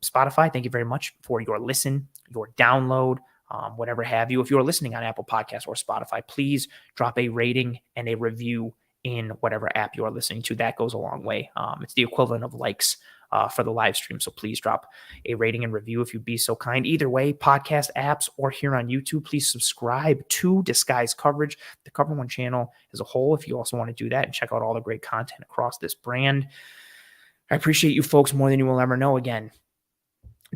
Spotify. Thank you very much for your listen, your download, whatever have you. If you're listening on Apple Podcasts or Spotify, please drop a rating and a review in whatever app you are listening to. That goes a long way. It's the equivalent of likes for the live stream. So please drop a rating and review if you'd be so kind. Either way, podcast apps or here on YouTube, please subscribe to Disguise Coverage, the Cover One channel as a whole, if you also want to do that and check out all the great content across this brand. I appreciate you folks more than you will ever know. Again,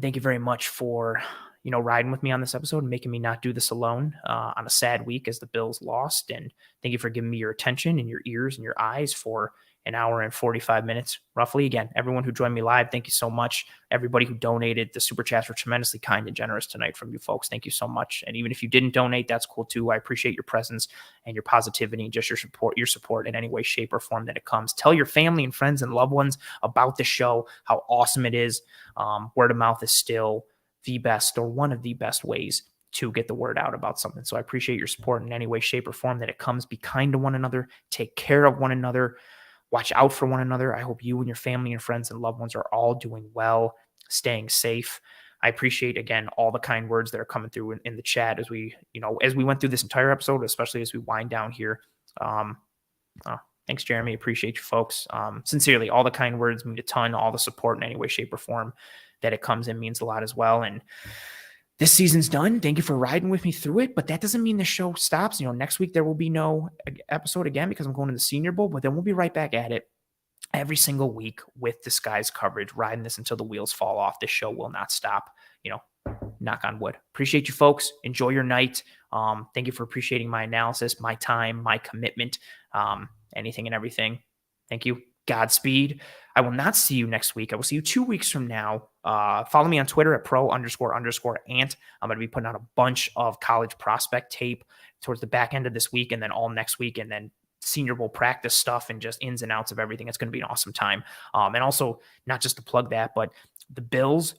thank you very much for riding with me on this episode and making me not do this alone on a sad week as the Bills lost. And thank you for giving me your attention and your ears and your eyes for an hour and 45 minutes, roughly. Again, everyone who joined me live, thank you so much. Everybody who donated, the super chats were tremendously kind and generous tonight from you folks. Thank you so much. And even if you didn't donate, that's cool too. I appreciate your presence and your positivity and just your support in any way, shape, or form that it comes. Tell your family and friends and loved ones about the show, how awesome it is. Word of mouth is still the best or one of the best ways to get the word out about something. So I appreciate your support in any way, shape, or form that it comes. Be kind to one another. Take care of one another. Watch out for one another. I hope you and your family and friends and loved ones are all doing well, staying safe. I appreciate, again, all the kind words that are coming through in the chat as we went through this entire episode, especially as we wind down here. Thanks, Jeremy. Appreciate you folks. Sincerely, all the kind words mean a ton. All the support in any way, shape, or form that it comes in means a lot as well. And this season's done. Thank you for riding with me through it, but that doesn't mean the show stops. Next week there will be no episode again because I'm going to the Senior Bowl, but then we'll be right back at it every single week with Disguise Coverage, riding this until the wheels fall off. This show will not stop. Knock on wood. Appreciate you folks. Enjoy your night. Thank you for appreciating my analysis, my time, my commitment, anything and everything. Thank you. Godspeed. I will not see you next week. I will see you 2 weeks from now. Follow me on Twitter at pro__ant. I'm going to be putting out a bunch of college prospect tape towards the back end of this week and then all next week, and then Senior Bowl practice stuff and just ins and outs of everything. It's going to be an awesome time. And also, not just to plug that, but the Bills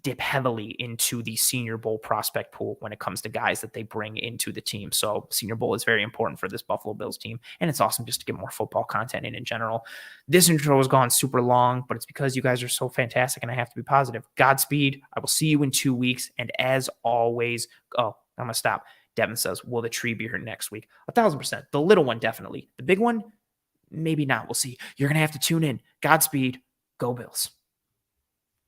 dip heavily into the Senior Bowl prospect pool when it comes to guys that they bring into the team. So Senior Bowl is very important for this Buffalo Bills team. And it's awesome just to get more football content in general. This intro has gone super long, but it's because you guys are so fantastic and I have to be positive. Godspeed. I will see you in 2 weeks. And as always, I'm going to stop. Devin says, will the tree be here next week? 1,000%. The little one, definitely. The big one, maybe not. We'll see. You're going to have to tune in. Godspeed. Go Bills.